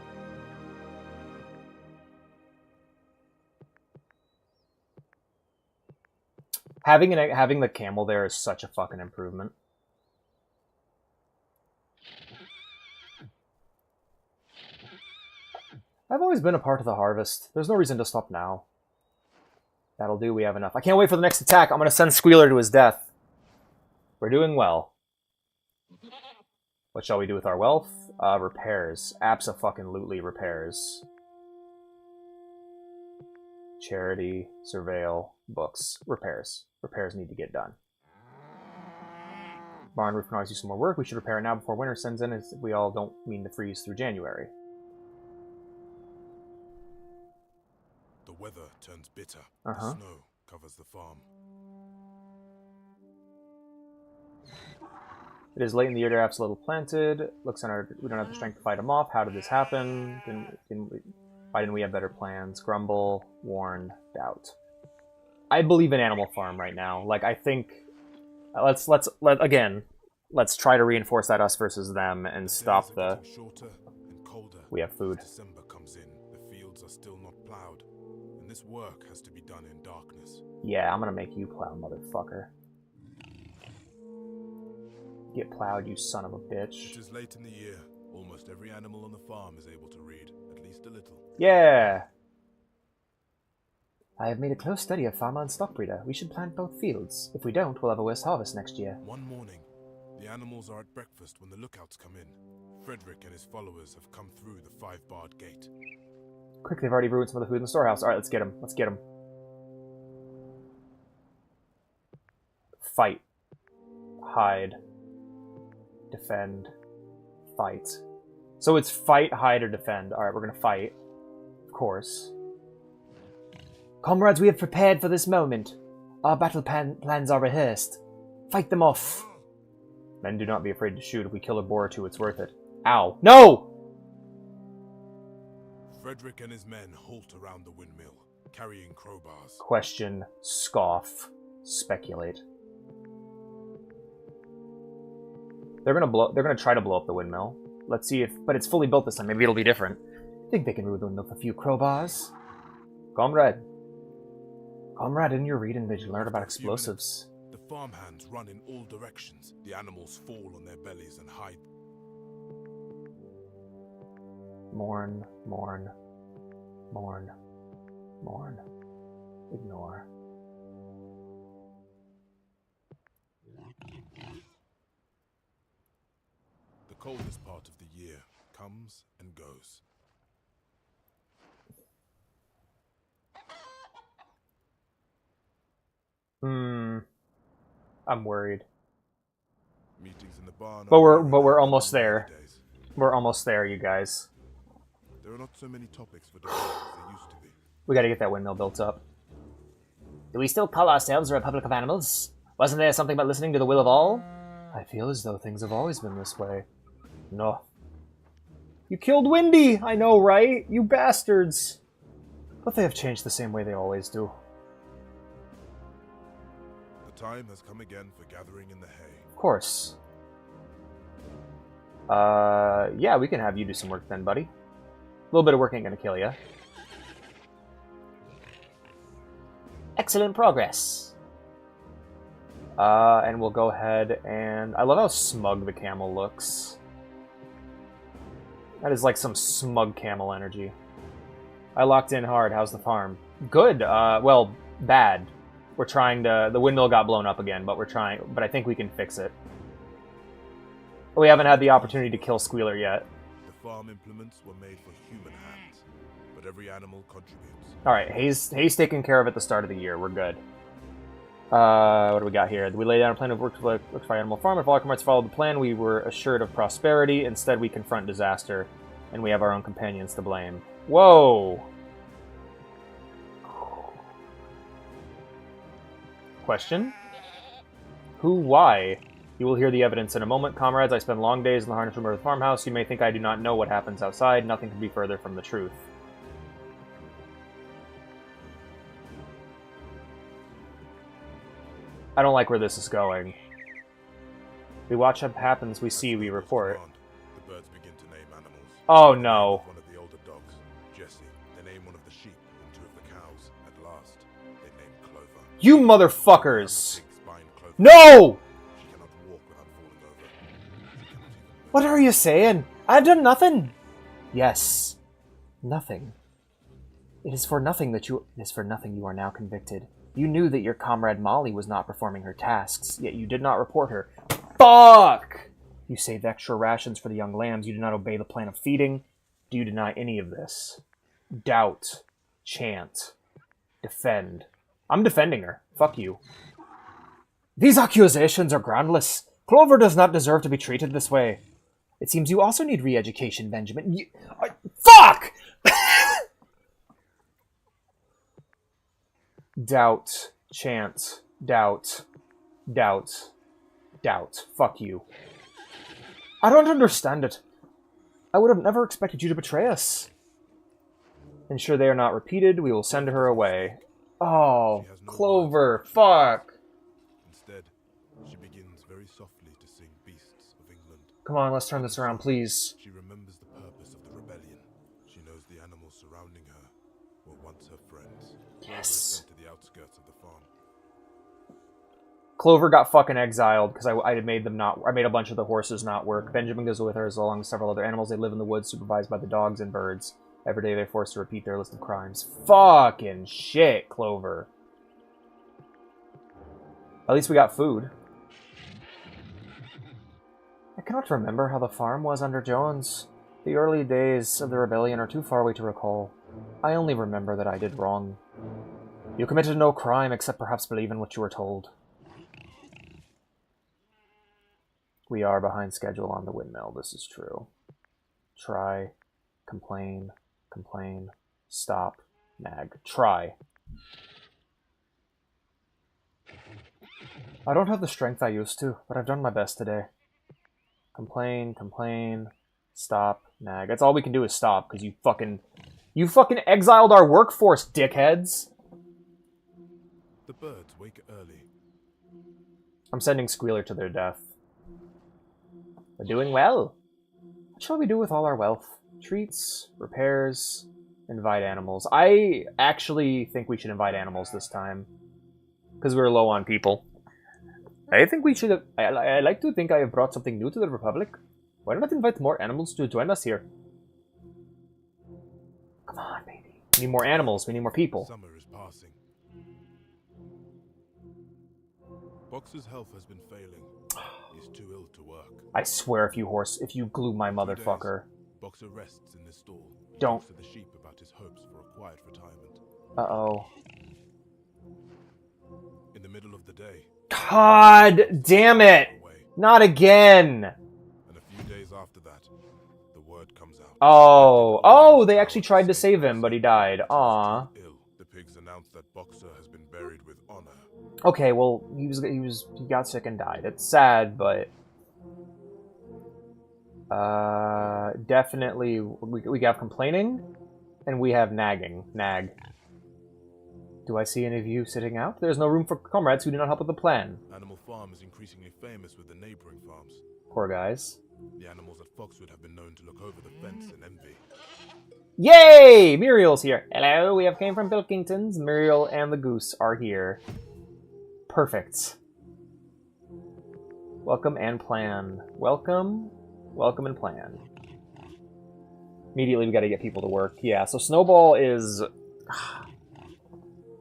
Having the camel there is such a fucking improvement. I've always been a part of the harvest. There's no reason to stop now. That'll do, we have enough. I can't wait for the next attack. I'm gonna send Squealer to his death. We're doing well. What shall we do with our wealth? Repairs. Abso-fucking-lutely repairs. Charity, surveil, books, repairs. Repairs need to get done. Barn roof can always use some more work. We should repair it now before winter sends in, as we all don't mean to freeze through January. The weather turns bitter. Uh-huh. The snow covers the farm. It is late in the year to have a little planted. Looks on our, we don't have the strength to fight them off. How did this happen? Why didn't we have better plans? Grumble, warn, doubt. I believe in Animal Farm right now. Like, I think let's try to reinforce that us versus them and stop the. Shorter and colder. We have food. December comes in. The fields are still not plowed, and this work has to be done in darkness. Yeah, I'm gonna make you plow, motherfucker. Get plowed, you son of a bitch. It is late in the year. Almost every animal on the farm is able to read, at least a little. Yeah. I have made a close study of farmer and stock breeder. We should plant both fields. If we don't, we'll have a worse harvest next year. One morning, the animals are at breakfast when the lookouts come in. Frederick and his followers have come through the 5-barred gate. Quick, they've already ruined some of the food in the storehouse. Alright, let's get them. Let's get them. Fight. Hide. Defend. Fight. So it's fight, hide, or defend. Alright, we're gonna fight. Of course. Comrades, we have prepared for this moment. Our battle plans are rehearsed. Fight them off. Men, do not be afraid to shoot. If we kill a boar or two, it's worth it. Ow. No! Frederick and his men halt around the windmill, carrying crowbars. Question. Scoff. Speculate. They're gonna try to blow up the windmill. Let's see if... But it's fully built this time. Maybe it'll be different. Think they can ruin the windmill with a few crowbars? Comrade. Comrade, in your reading, did you learn about explosives? The farmhands run in all directions. The animals fall on their bellies and hide. Mourn, mourn, mourn, mourn. Ignore. The coldest part of the year comes and goes. I'm worried. Meetings in the barn. But we're almost there. Days. We're almost there, you guys. There are not so many topics for debate as there used to be. We gotta get that windmill built up. Do we still call ourselves a Republic of Animals? Wasn't there something about listening to the will of all? I feel as though things have always been this way. No. You killed Windy! I know, right? You bastards! But they have changed the same way they always do. The time has come again for gathering in the hay. Of course. Yeah, we can have you do some work then, buddy. A little bit of work ain't gonna kill you. Excellent progress. And we'll go ahead and... I love how smug the camel looks. That is like some smug camel energy. I locked in hard. How's the farm? Good. Well, bad. We're trying to... The windmill got blown up again, but we're trying... But I think we can fix it. We haven't had the opportunity to kill Squealer yet. The farm implements were made for human hands, but every animal contributes. Alright, Hay's taken care of at the start of the year. We're good. What do we got here? We lay down a plan of work for Animal Farm. If all our comrades followed the plan, we were assured of prosperity. Instead, we confront disaster, and we have our own companions to blame. Whoa! Question? Who, why? You will hear the evidence in a moment, comrades. I spend long days in the harness room of the farmhouse. You may think I do not know what happens outside. Nothing could be further from the truth. I don't like where this is going. We watch what happens, we see, we report. The birds begin to maim animals. Oh no. One of the older dogs, Jesse. They named one of the sheep and two of the cows. At last, they named Clover. You The motherfuckers! pig spined Clover. No! She cannot walk without falling over. She cannot even move. What are you saying? I've done nothing. Yes. Nothing. It is for nothing you are now convicted. You knew that your comrade Molly was not performing her tasks, yet you did not report her. Fuck! You saved extra rations for the young lambs. You did not obey the plan of feeding. Do you deny any of this? Doubt. Chant. Defend. I'm defending her. Fuck you. These accusations are groundless. Clover does not deserve to be treated this way. It seems you also need re-education, Benjamin. Fuck! Doubt. Chant. Doubt. Doubt. Doubt. Fuck you. I don't understand it. I would have never expected you to betray us. Ensure they are not repeated. We will send her away. Oh, Clover. Fuck. Instead, she begins very softly to sing Beasts of England. Come on, let's turn this around, please. She remembers the purpose of the rebellion. She knows the animals surrounding her were once her friends. Yes. Sent to the outskirts of the farm. Clover got fucking exiled because I made them not. I made a bunch of the horses not work. Benjamin goes with her along with several other animals. They live in the woods, supervised by the dogs and birds. Every day they're forced to repeat their list of crimes. Fucking shit, Clover. At least we got food. I cannot remember how the farm was under Jones. The early days of the rebellion are too far away to recall. I only remember that I did wrong. You committed no crime except perhaps believe in what you were told. We are behind schedule on the windmill, this is true. Try, complain, complain, stop, nag. Try. I don't have the strength I used to, but I've done my best today. Complain, complain, stop, nag. That's all we can do is stop, because you fucking exiled our workforce, dickheads! The birds wake early. I'm sending Squealer to their death. We're doing well. What shall we do with all our wealth? Treats, repairs, invite animals. I actually think we should invite animals this time. Because we're low on people. I think we should have... I like to think I have brought something new to the Republic. Why not invite more animals to join us here? Come on, baby. We need more animals. We need more people. Summer is passing. Boxer's health has been failing. He's too ill to work. I swear if you glue my motherfucker. Boxer rests in this stall. Don't. Talks to the sheep about his hopes for a quiet retirement. Uh-oh. In the middle of the day, God damn it! away. Not again! And a few days after that, the word comes out. Oh, they actually tried to save him, but he died. Aw. Ill. The pigs announced that Boxer has been buried with honor. Okay, well, he got sick and died. It's sad, but definitely we have complaining, and we have nagging. Nag. Do I see any of you sitting out? There's no room for comrades who do not help with the plan. Animal Farm is increasingly famous with the neighboring farms. Poor guys. The animals at Foxwood have been known to look over the fence in envy. Yay! Muriel's here. Hello, we have came from Pilkingtons. Muriel and the goose are here. Perfect. Welcome and plan. Welcome and plan. Immediately we gotta get people to work. Yeah, so Snowball is...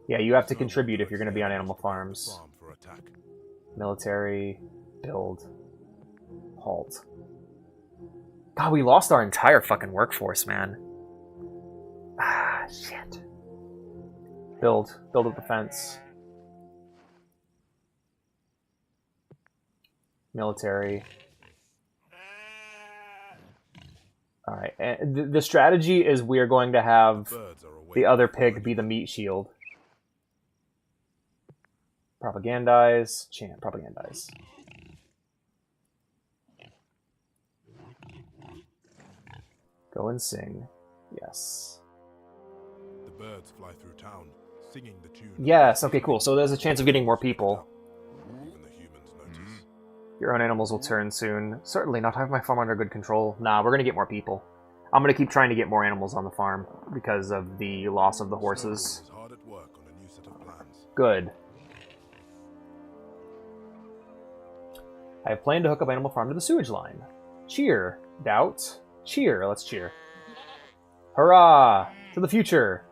Yeah, you have to contribute if you're gonna be on animal farms. Farm for attack. Military, build, halt. God, we lost our entire fucking workforce, man. Ah, shit. Build up the fence. Military. Alright, and the strategy is we are going to have Birds are awake. the other pig be the meat shield. Propagandize. Chant. Propagandize. Go and sing. Yes. The birds fly through town, singing the tune. Yes, okay, cool. So there's a chance of getting more people. Even the humans notice. Your own animals will turn soon. Certainly not. I have my farm under good control. Nah, we're gonna get more people. I'm gonna keep trying to get more animals on the farm because of the loss of the horses. Snowball is hard at work on a new set of plans. Good. I have planned to hook up Animal Farm to the sewage line. Cheer. Doubt. Cheer. Let's cheer. Hurrah! To the future!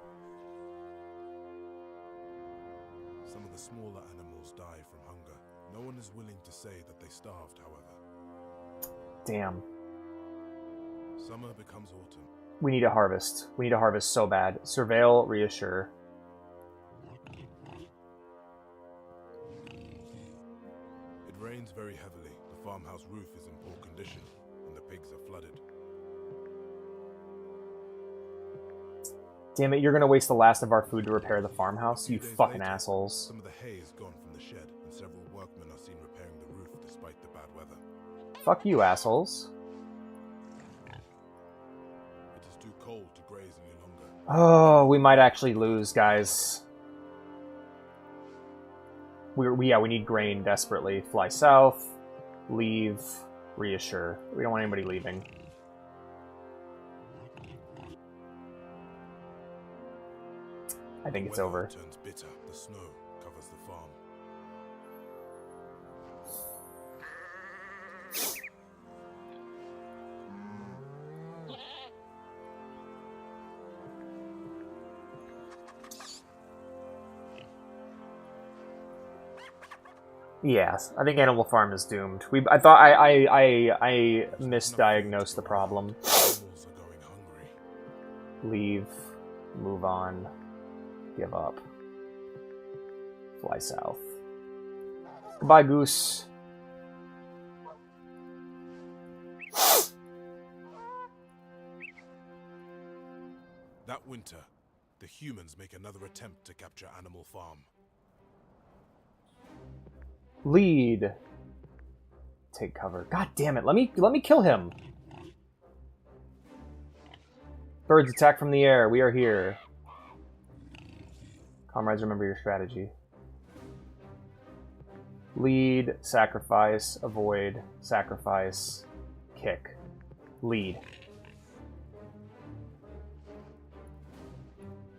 Some of the smaller animals die from hunger. No one is willing to say that they starved, however. Damn. Summer becomes autumn. We need a harvest. We need a harvest so bad. Surveil, reassure. It rains very heavily. The farmhouse roof is in poor condition, and the pigs are flooded. Damn it, you're gonna waste the last of our food to repair the farmhouse, you 2 days fucking later, assholes. Some of the hay is gone from the shed, and several workmen are seen repairing the roof despite the bad weather. Fuck you, assholes. It is too cold to graze any longer. Oh, we might actually lose, guys. We need grain desperately. Fly south, leave, reassure. We don't want anybody leaving. I think it's Weather over. turns bitter. The snow covers the farm. Yes, I think Animal Farm is doomed. I thought I misdiagnosed the problem. Animals are going hungry. Leave, move on, give up, fly south. Goodbye, Goose. That winter, the humans make another attempt to capture Animal Farm. Lead. Take cover. God damn it! Let me kill him. Birds attack from the air. We are here. Comrades, remember your strategy. Lead, sacrifice, avoid, sacrifice, kick. Lead.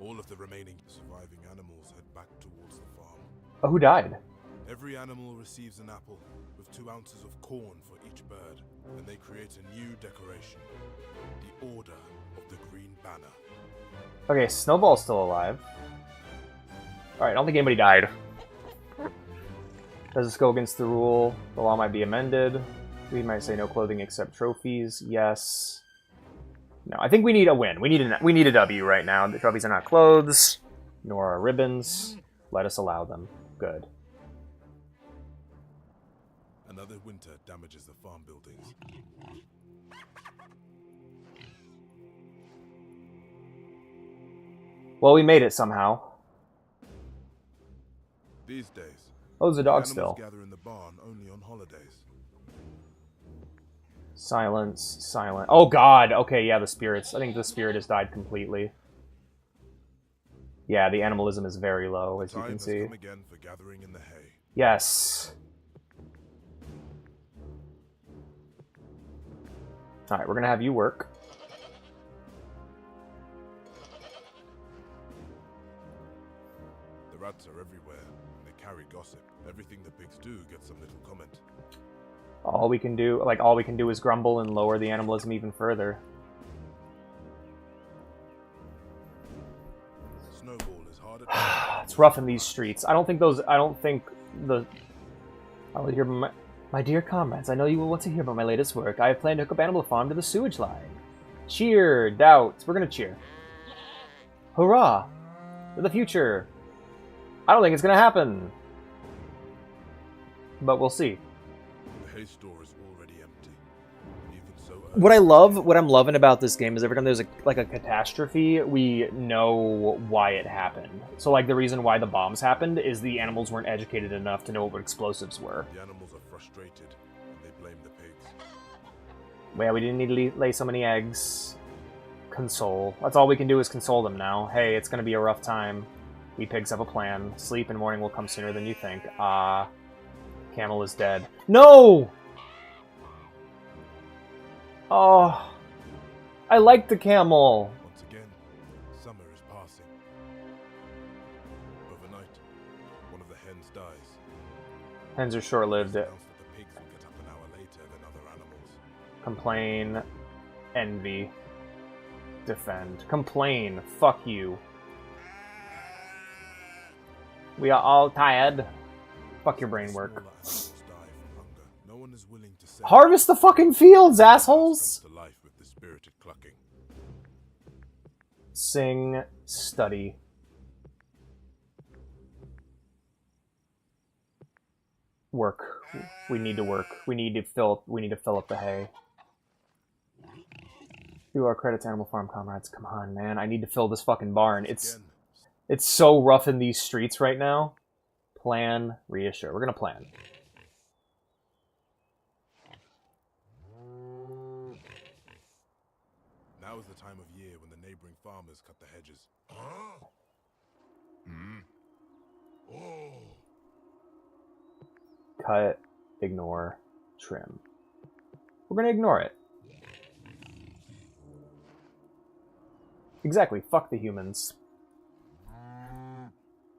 All of the remaining surviving animals head back towards the farm. Oh, who died? Every animal receives an apple with 2 ounces of corn for each bird, and they create a new decoration, the Order of the Green Banner. Okay, Snowball's still alive. Alright, I don't think anybody died. Does this go against the rule? The law might be amended. We might say no clothing except trophies. Yes. No, I think we need a win. We need a W right now. The trophies are not clothes, nor are ribbons. Let us allow them. Good. Another winter damages the farm buildings. Well, we made it somehow. These days, Oh, there's a dog animals still. gather in the barn only on holidays. Silence, silent. Oh god, okay, yeah, the spirits. I think the spirit has died completely. Yeah, the animalism is very low, as you Time can has see. come again for gathering in the hay. Yes. Alright, we're gonna have you work. The rats are everywhere, and they carry gossip. Everything the pigs do gets some little comment. All we can do is grumble and lower the animalism even further. Snowball is hard at It's rough in these streets. I don't think I'll hear my dear comrades, I know you will want to hear about my latest work. I have planned to hook up Animal Farm to the sewage line. Cheer, doubts. We're gonna cheer. Hurrah! For the future. I don't think it's gonna happen. But we'll see. The hay store is already empty. Even so What I'm loving about this game is every time there's a catastrophe, we know why it happened. So like the reason why the bombs happened is the animals weren't educated enough to know what explosives were. the animals are frustrated, and they blame the pigs. Yeah, we didn't need to lay so many eggs. Console. That's all we can do is console them now. Hey, it's gonna be a rough time. We pigs have a plan. Sleep and morning will come sooner than you think. Camel is dead. No! Oh. I like the camel. Once again, summer is passing. Overnight, one of the hens dies. Hens are short-lived. It's announced that the pigs will get up an hour later than other animals. Complain. Envy. Defend. Complain. Fuck you. We are all tired. Fuck your brain work. Smaller animals die from hunger. No one is willing to send Harvest the fucking fields, assholes! to life with the spirited clucking. Sing, study. Work. We need to work. We need to fill up the hay. Do our credits, Animal Farm comrades. Come on, man. I need to fill this fucking barn. It's so rough in these streets right now. Plan, reassure. We're gonna plan. Now is the time of year when the neighboring farmers cut the hedges. Cut, ignore, trim. We're gonna ignore it. Exactly, fuck the humans.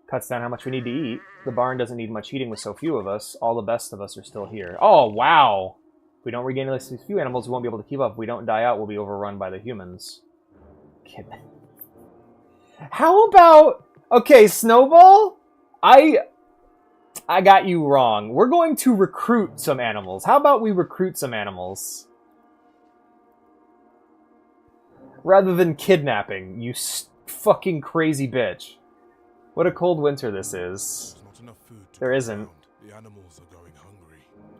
Cuts down how much we need to eat. The barn doesn't need much heating with so few of us. All the best of us are still here. Oh, wow! If we don't regain at least these few animals, we won't be able to keep up. If we don't die out, we'll be overrun by the humans. Kid. How about... Okay, Snowball? I got you wrong. We're going to recruit some animals. How about we recruit some animals? Rather than kidnapping, you fucking crazy bitch. What a cold winter this is. There's not enough food to There go isn't. around. The animals are going hungry.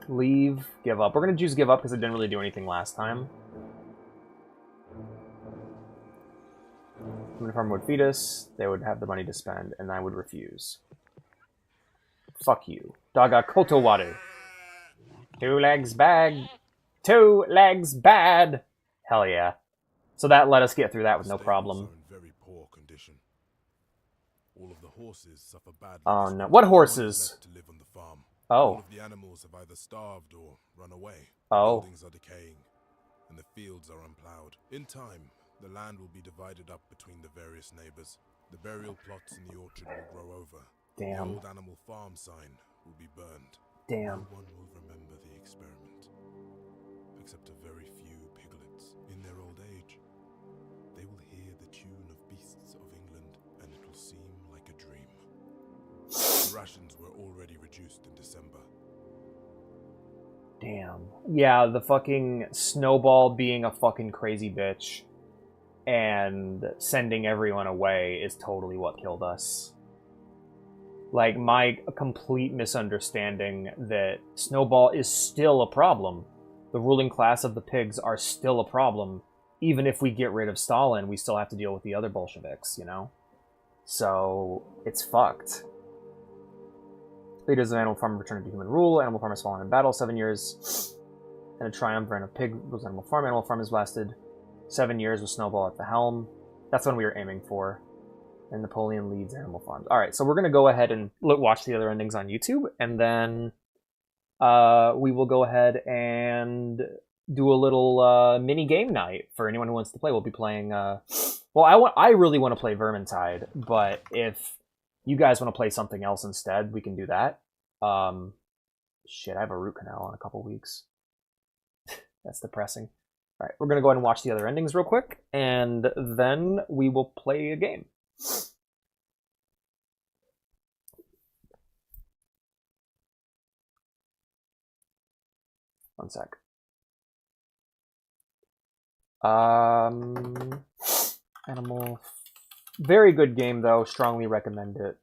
Leave, give up. We're gonna choose give up because it didn't really do anything last time. Human farm would feed us, they would have the money to spend, and I would refuse. Fuck you. Daga kotowaru. 2 legs bad. 2 legs bad. Hell yeah. So that let us get through that with no Stables problem. are in very poor condition. All of the horses suffer badly. Oh, this no. winter. What No one is horses? left to live on the farm. All Oh. of the animals have either starved or run away. Oh. Buildings are decaying, and the fields are unplowed. In time, the land will be divided up between the various neighbors. The burial plots in the orchard will grow over. Damn. The old animal farm sign will be burned. Damn. No one will remember the experiment, except a very few piglets. In their old age, they will hear the tune of beasts of England, and it will seem like a dream. The rations were already reduced in December. Damn. Yeah, the fucking Snowball being a fucking crazy bitch and sending everyone away is totally what killed us. Like, my complete misunderstanding that Snowball is still a problem. The ruling class of the pigs are still a problem. Even if we get rid of Stalin, we still have to deal with the other Bolsheviks, you know? So, it's fucked. Leaders of Animal Farm returned to human rule. Animal Farm has fallen in battle 7 years. And a triumvirate of pig was Animal Farm. Animal Farm has lasted 7 years with Snowball at the helm. That's what we were aiming for. And Napoleon leads Animal Farms. Alright, so we're going to go ahead and watch the other endings on YouTube. And then we will go ahead and do a little mini game night for anyone who wants to play. We'll be playing... well, I really want to play Vermintide. But if you guys want to play something else instead, we can do that. Shit, I have a root canal in a couple weeks. That's depressing. Alright, we're going to go ahead and watch the other endings real quick, and then we will play a game. One sec. Animal. Very good game, though. Strongly recommend it.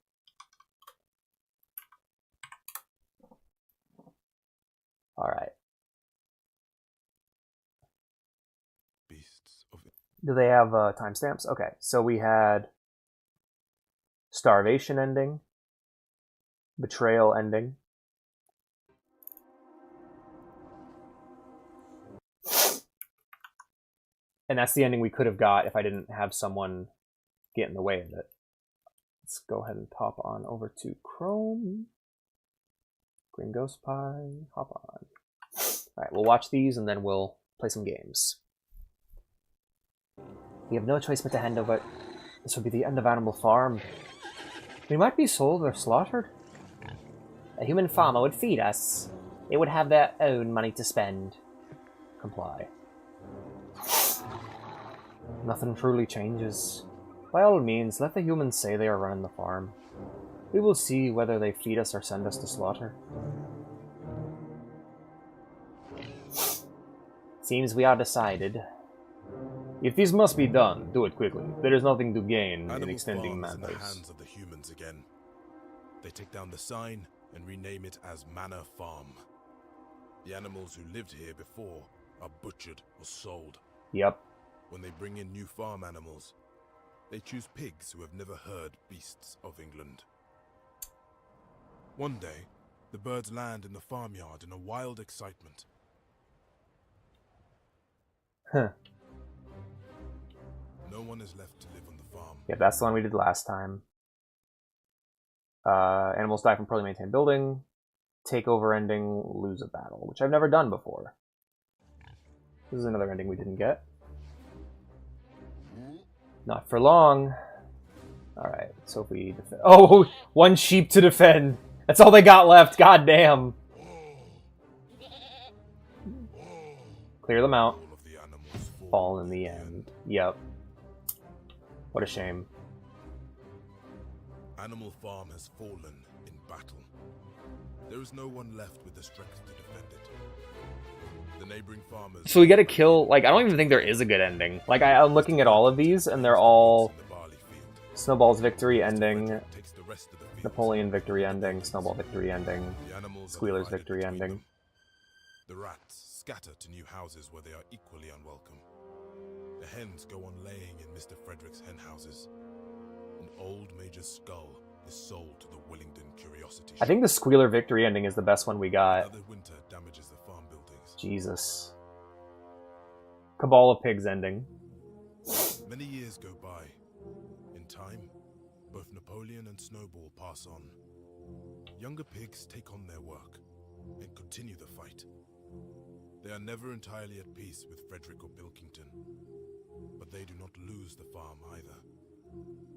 Alright. Beasts of Do they have timestamps? Okay, so we had Starvation ending, Betrayal ending, and that's the ending we could have got if I didn't have someone get in the way of it. Let's go ahead and pop on over to Chrome. Green Ghost Pie, hop on. Alright, we'll watch these and then we'll play some games. We have no choice but to hand over. This would be the end of Animal Farm. We might be sold or slaughtered. A human farmer would feed us. They would have their own money to spend. Comply. Nothing truly changes. By all means, let the humans say they are running the farm. We will see whether they feed us or send us to slaughter. Seems we are decided. If this must be done, do it quickly. There is nothing to gain in extending Farm is in the matters. hands of the humans again. They take down the sign and rename it as Manor Farm. The animals who lived here before are butchered or sold. Yep. When they bring in new farm animals, they choose pigs who have never heard beasts of England. One day, the birds land in the farmyard in a wild excitement. Huh. No one is left to live on the farm. Yeah, that's the one we did last time. Animals die from poorly maintained building. Takeover ending, lose a battle, which I've never done before. This is another ending we didn't get. Not for long. Alright, so if we defend... Oh! One sheep to defend! That's all they got left, god damn! Clear them out. All of the animals Fall in the end. Yep. What a shame. Animal Farm has fallen in battle. There is no one left with the strength to defend it. The neighboring farmers... So we get a kill... Like, I don't even think there is a good ending. Like, I'm looking at all of these, and they're all... in the barley field. Snowball's victory ending, Frederick takes the rest of the field. Napoleon victory ending, Snowball victory ending, The animals are Squealer's divided victory between ending. them. The rats scatter to new houses where they are equally unwelcome. The hens go on laying in Mr. Frederick's hen houses. An old Major's skull is sold to the Willingdon Curiosity I think the Squealer victory ending is the best one we got. Another winter damages the farm buildings. Jesus. Cabal of Pigs ending. Many years go by. In time, both Napoleon and Snowball pass on. Younger pigs take on their work and continue the fight. They are never entirely at peace with Frederick or Pilkington, but they do not lose the farm either.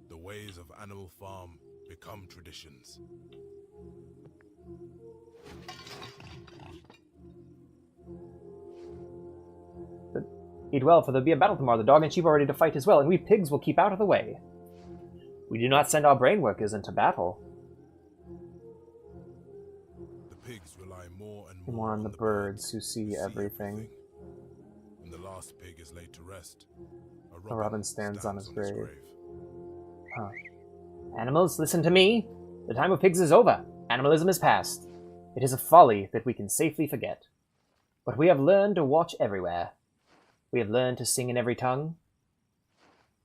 The ways of Animal Farm become traditions. Eat well, for there'll be a battle tomorrow. The dog and sheep are ready to fight as well, and we pigs will keep out of the way. We do not send our brain workers into battle. The pigs rely more and More on the birds who see everything. When the last pig is laid to rest, A robin stands on his grave. Huh. Animals, listen to me. The time of pigs is over. Animalism is past. It is a folly that we can safely forget. But we have learned to watch everywhere. We have learned to sing in every tongue.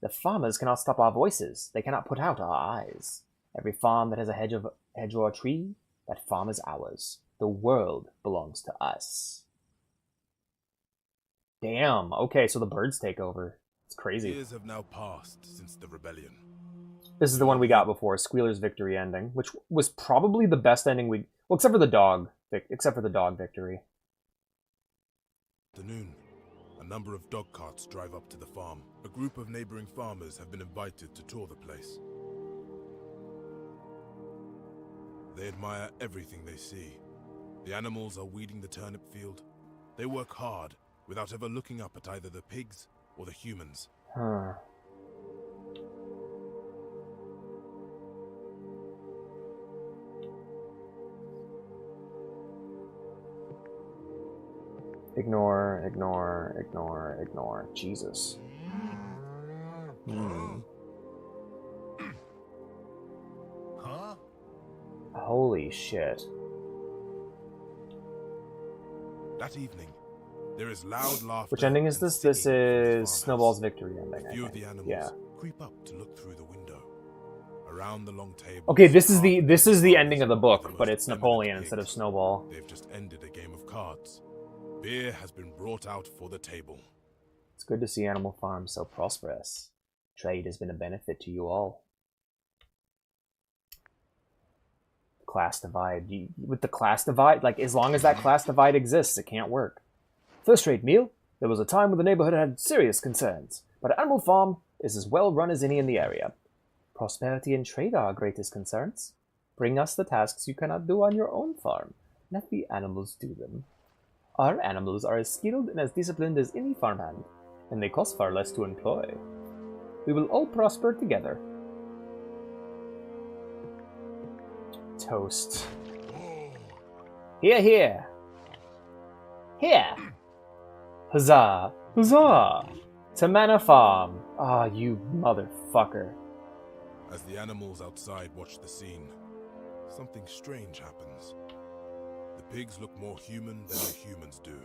The farmers cannot stop our voices. They cannot put out our eyes. Every farm that has a hedge or a tree, that farm is ours. The world belongs to us. Damn. Okay, so the birds take over. It's crazy. Years have now passed since the rebellion. This is the one we got before, Squealer's victory ending, which was probably the best ending we... Well, except for the dog. Except for the dog victory. Afternoon, a number of dog carts drive up to the farm. A group of neighboring farmers have been invited to tour the place. They admire everything they see. The animals are weeding the turnip field. They work hard without ever looking up at either the pigs or the humans. Huh. Ignore, ignore, ignore, ignore. Jesus. Huh? Holy shit. That evening, there is loud laughter. Which ending is and this? This singing from the is farmhouse. Snowball's victory ending, A I few of think. the animals Yeah. creep up to look through the window. Around the long table. Okay, this is the ending of the book, but it's Napoleon instead of Snowball. They've just ended a game of cards. Beer has been brought out for the table. It's good to see Animal Farm so prosperous. Trade has been a benefit to you all. class divide. With the class divide, like, as long as that class divide exists, it can't work. First-rate meal. There was a time when the neighborhood had serious concerns, but Animal Farm is as well run as any in the area. Prosperity and trade are our greatest concerns. Bring us the tasks you cannot do on your own farm. Let the animals do them. Our animals are as skilled and as disciplined as any farmhand, and they cost far less to employ. We will all prosper together. Toast. Here, here. Here. Huzzah! Huzzah! To Manor Farm! Ah, you motherfucker. As the animals outside watch the scene, something strange happens. The pigs look more human than the humans do.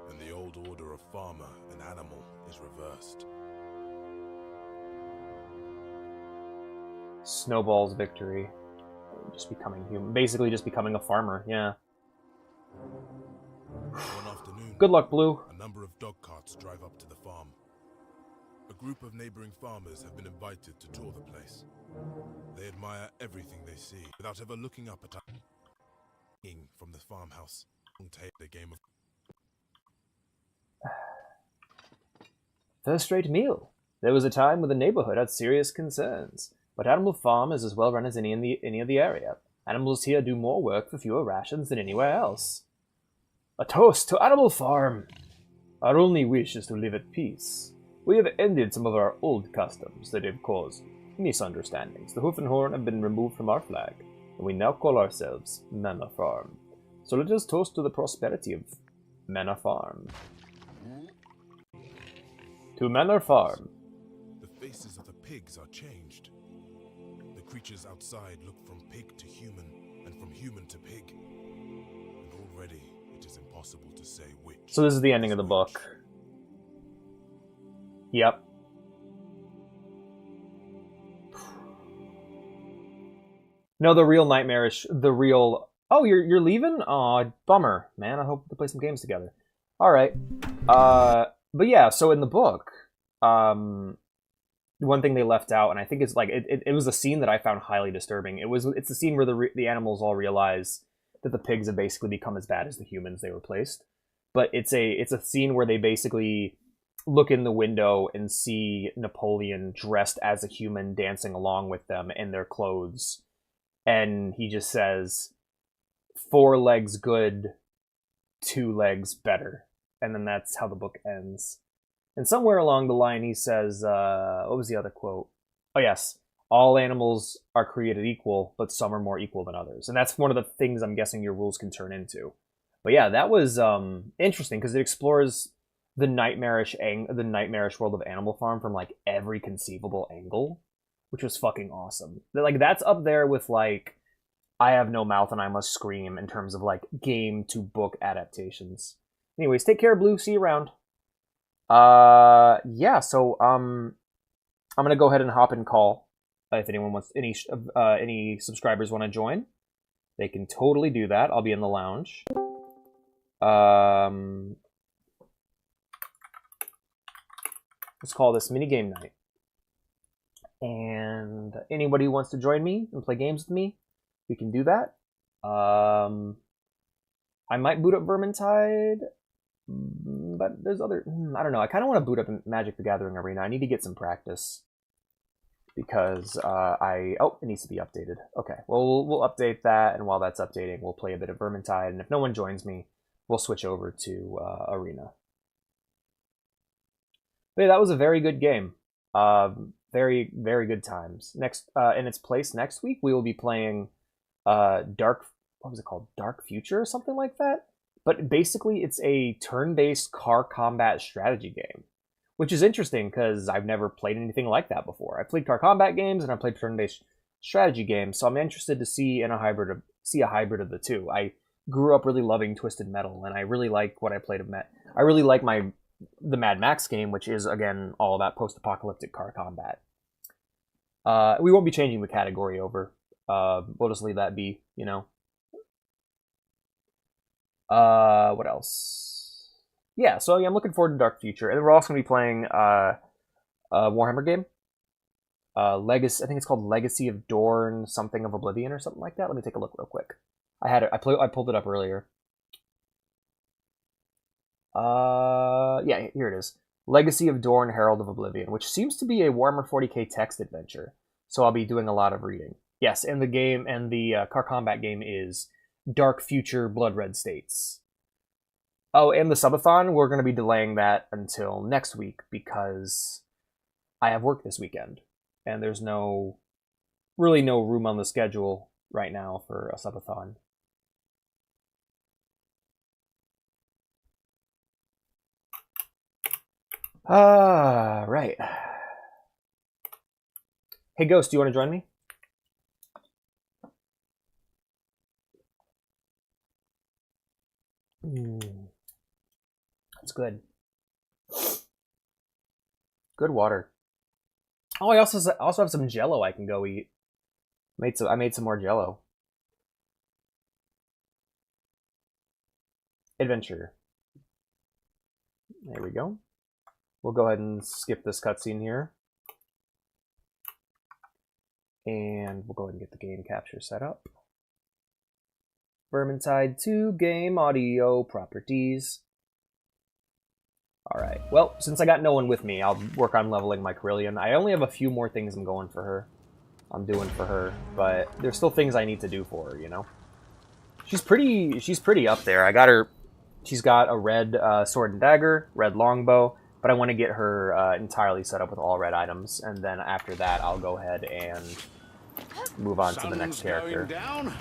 And the old order of farmer and animal is reversed. Snowball's victory. Just becoming human. Basically just becoming a farmer, yeah. One afternoon, Good luck, Blue. a number of dog carts drive up to the farm. A group of neighboring farmers have been invited to tour the place. They admire everything they see without ever looking up at a from the farmhouse. The game of First-rate meal. There was a time when the neighborhood had serious concerns, but Animal Farm is as well run as any of the area. Animals here do more work for fewer rations than anywhere else. A toast to Animal Farm! Our only wish is to live at peace. We have ended some of our old customs that have caused misunderstandings. The hoof and horn have been removed from our flag, and we now call ourselves Manor Farm. So let us toast to the prosperity of Manor Farm. To Manor Farm. the faces of the pigs are changed. The creatures outside look from pig to human, and from human to pig. And already it is impossible to say which. So this is the ending of the book. Yep. No, the real... Oh, you're leaving? Aw, bummer. Man, I hope to play some games together. Alright. But yeah, so in the book, one thing they left out, and I think it's like, it was a scene that I found highly disturbing. It's the scene where the animals all realize that the pigs have basically become as bad as the humans they replaced. But it's a scene where they basically look in the window and see Napoleon dressed as a human dancing along with them in their clothes. And he just says, 4 legs good, 2 legs better. And then that's how the book ends. And somewhere along the line he says, what was the other quote? Oh yes, all animals are created equal, but some are more equal than others. And that's one of the things I'm guessing your rules can turn into. But yeah, that was interesting because it explores the nightmarish world of Animal Farm from like every conceivable angle, which was fucking awesome. Like that's up there with like I Have No Mouth and I Must Scream in terms of like game to book adaptations. Anyways, take care, Blue. See you around. Yeah. So I'm gonna go ahead and hop and call. If anyone wants any subscribers want to join, they can totally do that. I'll be in the lounge. Let's call this minigame night. And anybody who wants to join me and play games with me, you can do that. I might boot up Vermintide, but there's other... I don't know. I kind of want to boot up Magic the Gathering Arena. I need to get some practice. Because Oh, it needs to be updated. Okay, well, we'll update that, and while that's updating, we'll play a bit of Vermintide, and if no one joins me, we'll switch over to Arena. But yeah, that was a very good game. Very, very good times. Next, in its place next week, we will be playing Dark... What was it called? Dark Future or something like that? But basically, it's a turn-based car combat strategy game. Which is interesting, because I've never played anything like that before. I've played car combat games, and I've played turn-based strategy games, so I'm interested to see a hybrid of the two. I grew up really loving Twisted Metal, and I really like what I played of I really like the Mad Max game, which is, again, all about post-apocalyptic car combat. We won't be changing the category over. We'll just leave that be, you know. What else? Yeah, so I'm looking forward to Dark Future. And we're also going to be playing a Warhammer game. Legacy. I think it's called Legacy of Dorn, something of Oblivion or something like that. Let me take a look real quick. I had it. I pulled it up earlier. Yeah, here it is. Legacy of Dorn, Herald of Oblivion, which seems to be a Warhammer 40k text adventure. So I'll be doing a lot of reading. Yes, and the game and the car combat game is Dark Future Blood Red States. Oh, and the subathon, we're going to be delaying that until next week because I have work this weekend. And there's really no room on the schedule right now for a subathon. Right. Hey, Ghost, do you want to join me? That's good. Good water. Oh, I also have some Jello I can go eat. I made some more Jello. Adventure. There we go. We'll go ahead and skip this cutscene here. And we'll go ahead and get the game capture set up. Vermintide 2 game audio properties. Alright, well, since I got no one with me, I'll work on leveling my Carillion. I only have a few more things I'm doing for her, but there's still things I need to do for her, you know? She's pretty up there. I got her, she's got a red sword and dagger, red longbow, but I want to get her entirely set up with all red items, and then after that I'll go ahead and move on to the next character. Down.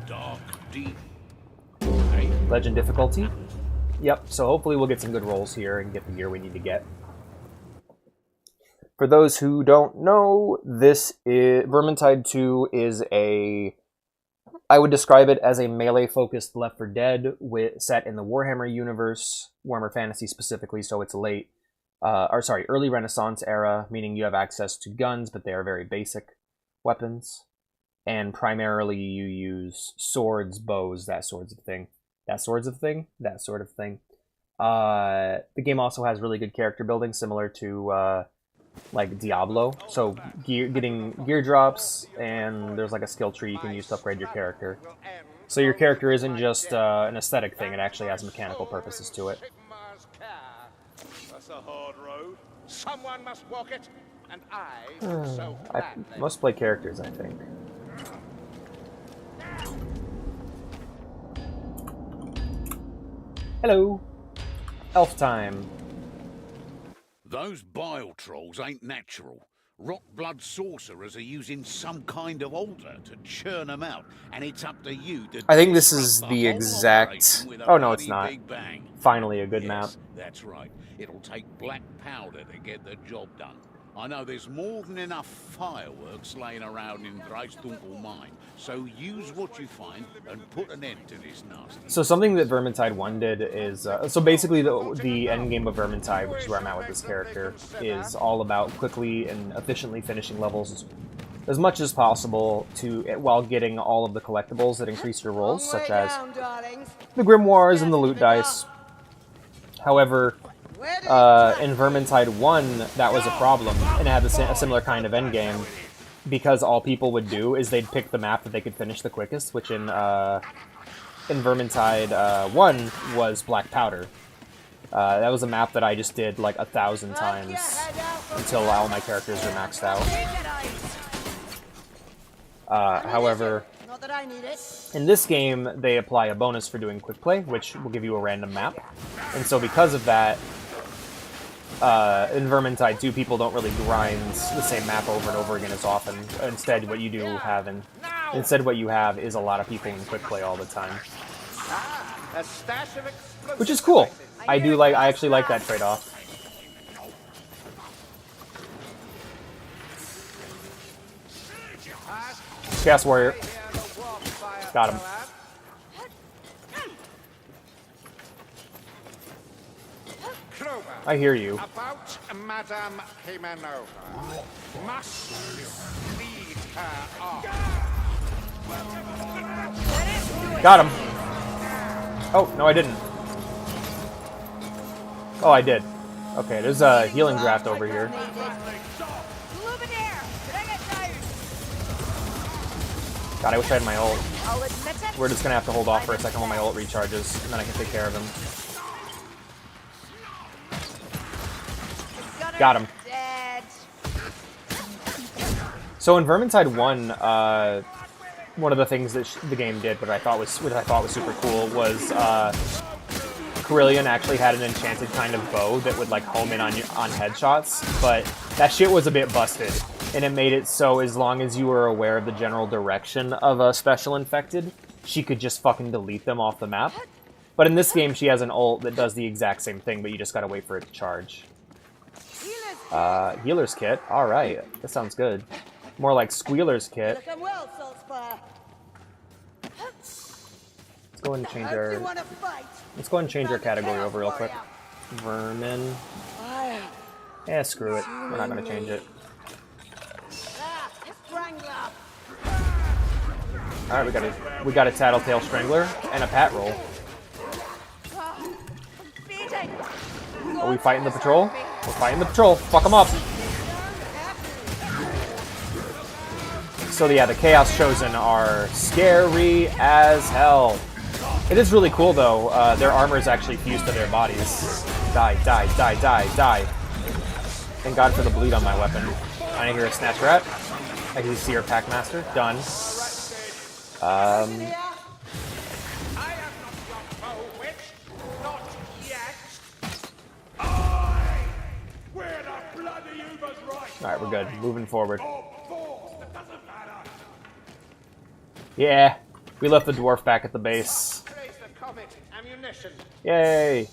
Dark, deep. Legend difficulty. Yep, so hopefully we'll get some good rolls here and get the gear we need to get. For those who don't know, Vermintide 2 is I would describe it as a melee-focused Left 4 Dead set in the Warhammer universe, Warhammer Fantasy specifically, so it's early Renaissance era, meaning you have access to guns, but they are very basic weapons. And primarily you use swords, bows, that sort of thing. The game also has really good character building, similar to like Diablo. So getting gear drops, and there's like a skill tree you can use to upgrade your character. So your character isn't just an aesthetic thing; it actually has mechanical purposes to it. That's a hard road. Someone must walk it, and I Must play characters, I think. Hello. Elf time. Those bile trolls ain't natural. Rock blood sorcerers are using some kind of altar to churn them out, and it's up to you to... I think this is disrupt the whole exact... operation with a Oh, no, it's bloody not. big bang. Finally a good map. Yes, that's right. It'll take black powder to get the job done. I know there's more than enough fireworks laying around in Dreisdunkel mine, so use what you find and put an end to this nasty... So something that Vermintide 1 did is... so basically the end game of Vermintide, which is where I'm at with this character, is all about quickly and efficiently finishing levels as much as possible while getting all of the collectibles that increase your rolls, such as the Grimoires and the loot dice. However, in Vermintide 1, that was a problem, and it had a similar kind of endgame, because all people would do is they'd pick the map that they could finish the quickest, which in Vermintide 1 was Black Powder. That was a map that I just did like 1,000 times until all my characters were maxed out. However, in this game, they apply a bonus for doing quick play, which will give you a random map. And so because of that, in Vermintide 2, people don't really grind the same map over and over again as often. Instead, what you have is a lot of people in quick play all the time. Which is cool. I actually like that trade-off. Gas Warrior. Got him. I hear you. About Madame Jimenova. Must lead her on. Got him. Oh, no I didn't. Oh, I did. Okay, there's a healing draft over here. God, I wish I had my ult. I'll admit it. We're just gonna have to hold off for a second while my ult recharges, and then I can take care of him. Got him. Dead. So in Vermintide 1, one of the things that the game did, which I thought was super cool, was Carillion actually had an enchanted kind of bow that would like home in on headshots, but that shit was a bit busted, and it made it so as long as you were aware of the general direction of a special infected, she could just fucking delete them off the map. But in this game, she has an ult that does the exact same thing, but you just gotta wait for it to charge. Healer's kit. All right, that sounds good. More like Squealer's kit. Looking well, Saltzpyre. Let's go ahead and change our. You want to fight? Let's go ahead and change our category over real quick. Vermin. Yeah, screw it. We're not gonna change it. Ah, Strangler. All right, we got a Tattletale Strangler and a Pat Roll. Beating. Are we fighting the patrol? We're fighting the patrol. Fuck them up. So yeah, the Chaos Chosen are scary as hell. It is really cool though. Their armor is actually fused to their bodies. Die, die, die, die, die. Thank God for the bleed on my weapon. I hear a Snatch Rat. I can see our Packmaster. Done. Alright, we're good. Moving forward. Yeah, we left the dwarf back at the base. Yay!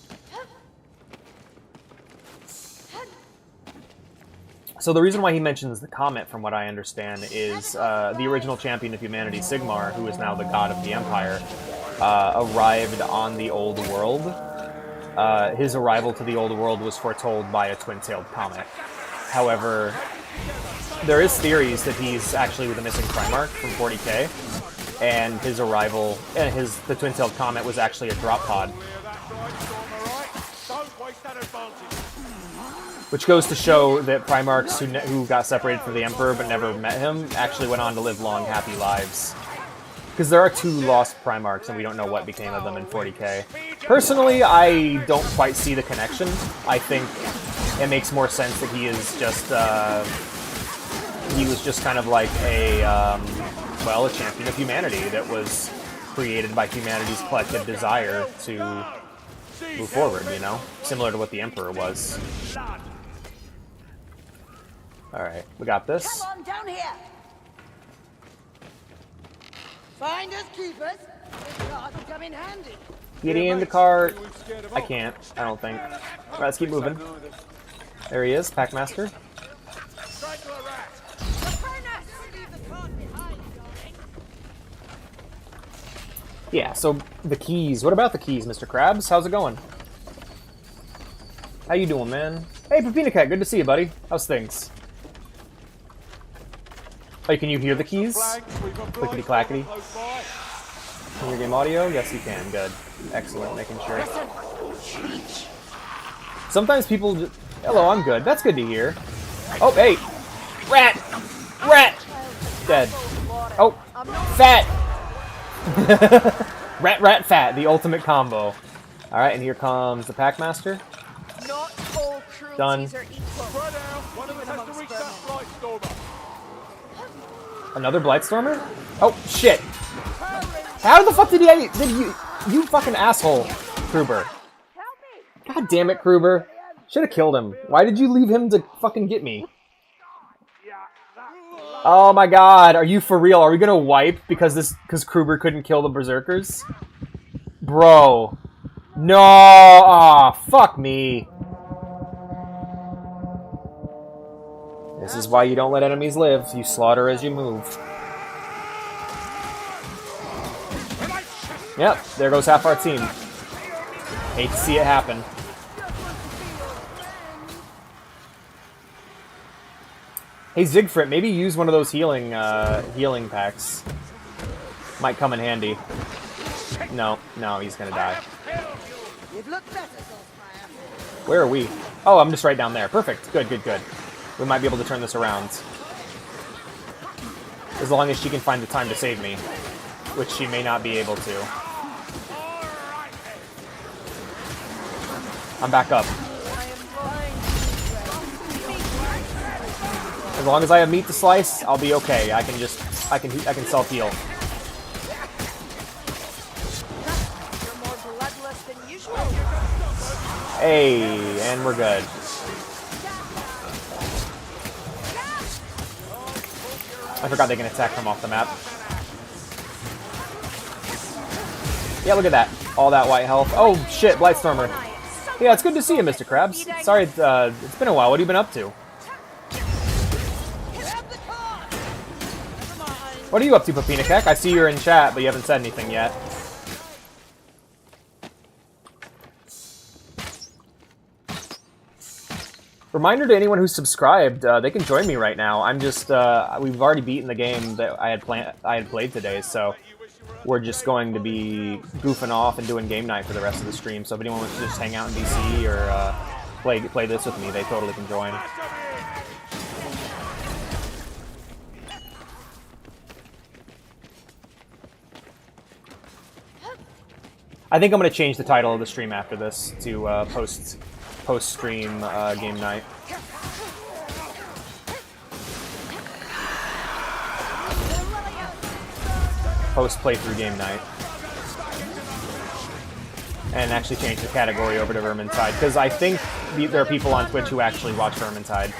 So the reason why he mentions the comet, from what I understand, is the original champion of humanity, Sigmar, who is now the god of the Empire, arrived on the old world. His arrival to the old world was foretold by a twin-tailed comet. However, there is theories that he's actually the missing Primarch from 40k, and his arrival, and the twin-tailed comet was actually a drop pod. Which goes to show that Primarchs who got separated from the Emperor but never met him actually went on to live long, happy lives. Because there are 2 lost Primarchs, and we don't know what became of them in 40k. Personally, I don't quite see the connection. I think it makes more sense that he is just, he was just kind of like a champion of humanity that was created by humanity's collective desire to move forward, you know? Similar to what the Emperor was. Alright, we got this. Come on down here. Finders keepers. This card will come in handy. Getting in the cart. I can't, I don't think. Alright, let's keep moving. There he is, Packmaster. Yeah, so the keys. What about the keys, Mr. Krabs? How's it going? How you doing, man? Hey, Pepina Cat, good to see you, buddy. How's things? Oh, can you hear the keys? Clickety-clackety. Can you hear game audio? Yes, you can. Good. Excellent, making sure. Sometimes people just... Hello, I'm good. That's good to hear. Oh, hey! Rat! Rat! Dead. Oh, fat! Rat, rat, fat. The ultimate combo. Alright, and here comes the Packmaster. Not all Done. cruelties are equal. Even amongst vermin. Another Blightstormer? Oh, shit. How the fuck did you fucking asshole, Kruber. God damn it, Kruber. Should have killed him. Why did you leave him to fucking get me? Oh my god, are you for real? Are we gonna wipe because Kruber couldn't kill the Berserkers? Bro. No! Aw, fuck me. This is why you don't let enemies live. You slaughter as you move. Yep, there goes half our team. Hate to see it happen. Hey Siegfried, maybe use one of those healing packs. Might come in handy. No, he's gonna die. Where are we? Oh, I'm just right down there. Perfect. Good. We might be able to turn this around. As long as she can find the time to save me, which she may not be able to. I'm back up. As long as I have meat to slice, I'll be okay. I can self-heal. You're more bloodless than usual. Hey, and we're good. I forgot they can attack from off the map. Yeah, look at that. All that white health. Oh, shit, Blightstormer. Yeah, it's good to see you, Mr. Krabs. Sorry, it's been a while. What have you been up to? What are you up to, Papinakek? I see you're in chat, but you haven't said anything yet. Reminder to anyone who's subscribed, they can join me right now. I'm just, we've already beaten the game that I had played today, so we're just going to be goofing off and doing game night for the rest of the stream. So if anyone wants to just hang out in DC or play this with me, they totally can join. I think I'm going to change the title of the stream after this to post-stream game night. Post-playthrough game night. And actually change the category over to Vermintide, because I think there are people on Twitch who actually watch Vermintide.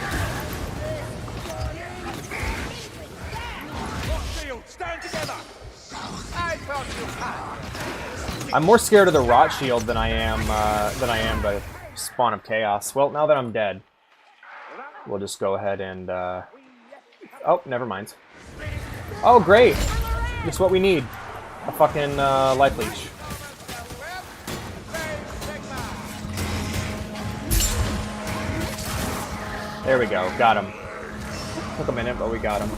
I'm more scared of the Rot Shield than I am the Spawn of Chaos. Well, now that I'm dead, we'll just go ahead and oh, never mind. Oh, great! Just what we need. A fucking life leech. There we go. Got him. Took a minute, but we got him.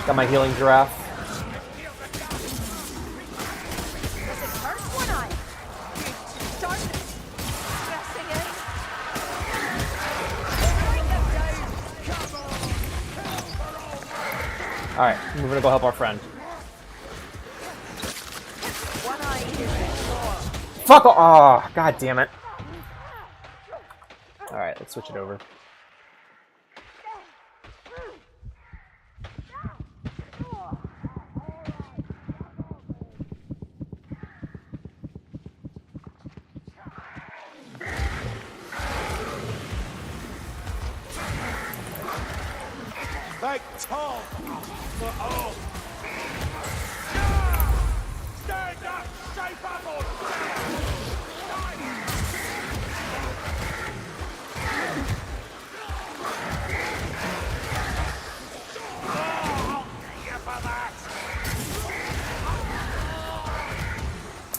Got my healing giraffe. Alright, we're gonna go help our friend. Fuck off! Oh, god damn it. Alright, let's switch it over. Make Tom for all. Stand up, shape up or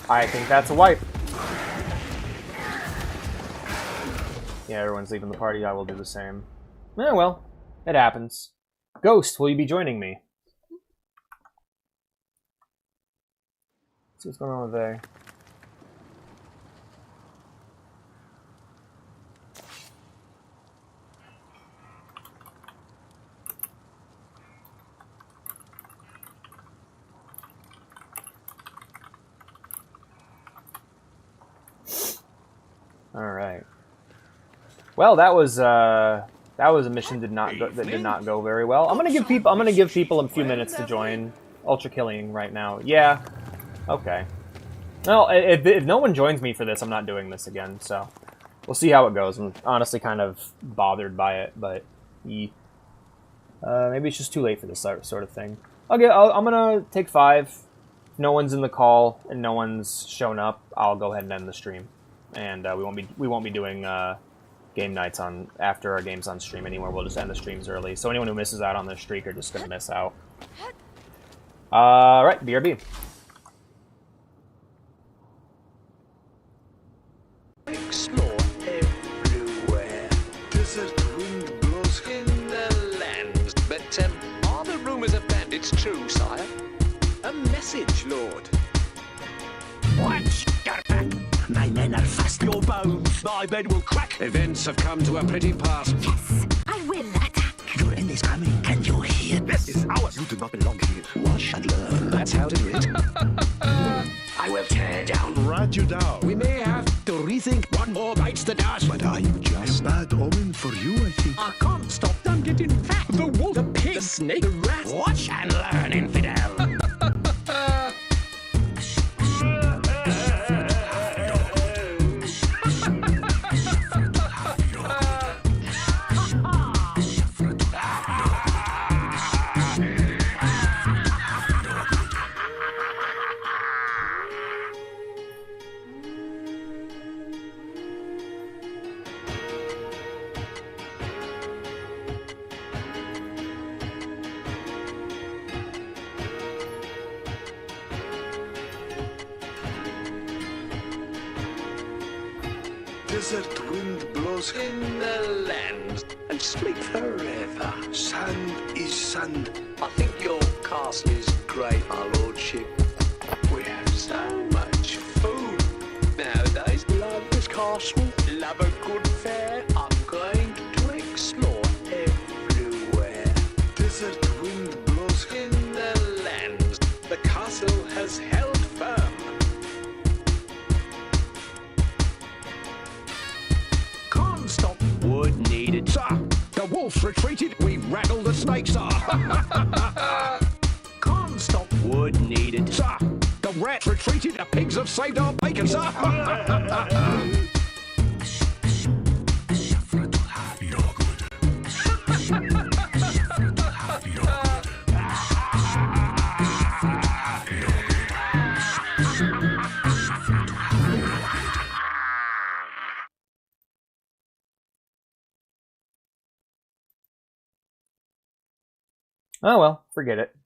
I think that's a wipe. Yeah, everyone's leaving the party. I will do the same. Eh, well, it happens. Ghost, will you be joining me? Let's see what's going on with there. All right. Well, that was a mission that did not go very well. I'm gonna give people a few minutes to join Ultra Killing right now. Yeah. Okay. Well, if no one joins me for this, I'm not doing this again. So we'll see how it goes. I'm honestly kind of bothered by it, but maybe it's just too late for this sort of thing. Okay, I'm gonna take 5. If no one's in the call and no one's shown up, I'll go ahead and end the stream. And we won't be doing game nights after our games on stream anymore. We'll just end the streams early. So anyone who misses out on this streak are just gonna miss out. Right, BRB. explore everywhere. There's a wind blows in the lands. But are the rumors of bandits true, sire? A message, Lord. Watch your back. My men are fast off your bones. My bed will crack. Events have come to a pretty pass. Yes, I will attack. Your end is coming. Can you hear? This is ours. You do not belong here. Watch and learn. That's how to do it. I will tear down. Rat you down. We may have to rethink. One more bites the dust. But I'm just a bad omen for you, I think. I can't stop them getting fat. The wolf, the pig, the snake, the rat. Watch and learn, infidel. Desert wind blows In the land and sleep forever. Sand is sand. I think your castle is great, my lordship. We have so much food nowadays. Love this castle, love a good fare. I'm going to explore everywhere. Desert wind blows In the land, the castle has held firm. Can't stop, wood needed. Sir, the wolves retreated. We rattled the snakes, sir. Can't stop, wood needed. Sir, the rats retreated. The pigs have saved our bacon, sir. Oh well, forget it.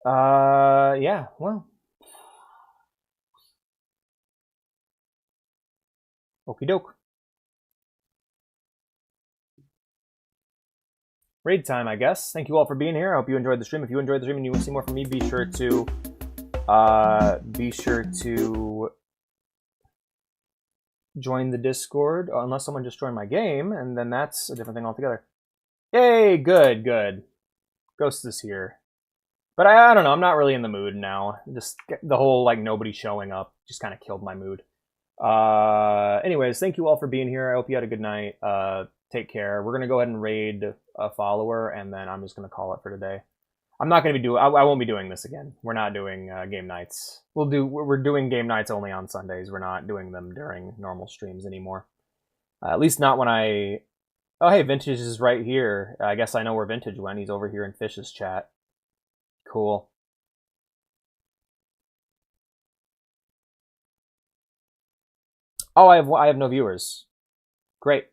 Yeah, well. Okie doke. Raid time, I guess. Thank you all for being here. I hope you enjoyed the stream. If you enjoyed the stream and you want to see more from me, be sure to join the Discord, unless someone just joined my game, and then that's a different thing altogether. Yay, good, good. Ghost is here. But I don't know, I'm not really in the mood now. Just the whole, like, nobody showing up just kind of killed my mood. Anyways, thank you all for being here. I hope you had a good night. Take care. We're going to go ahead and raid a follower, and then I'm just going to call it for today. I'm not going to be doing... I won't be doing this again. We're not doing game nights. We're doing game nights only on Sundays. We're not doing them during normal streams anymore. At least not when I... Oh, hey, Vintage is right here. I guess I know where Vintage went. He's over here in Fish's chat. Cool. Oh, I have no viewers. Great.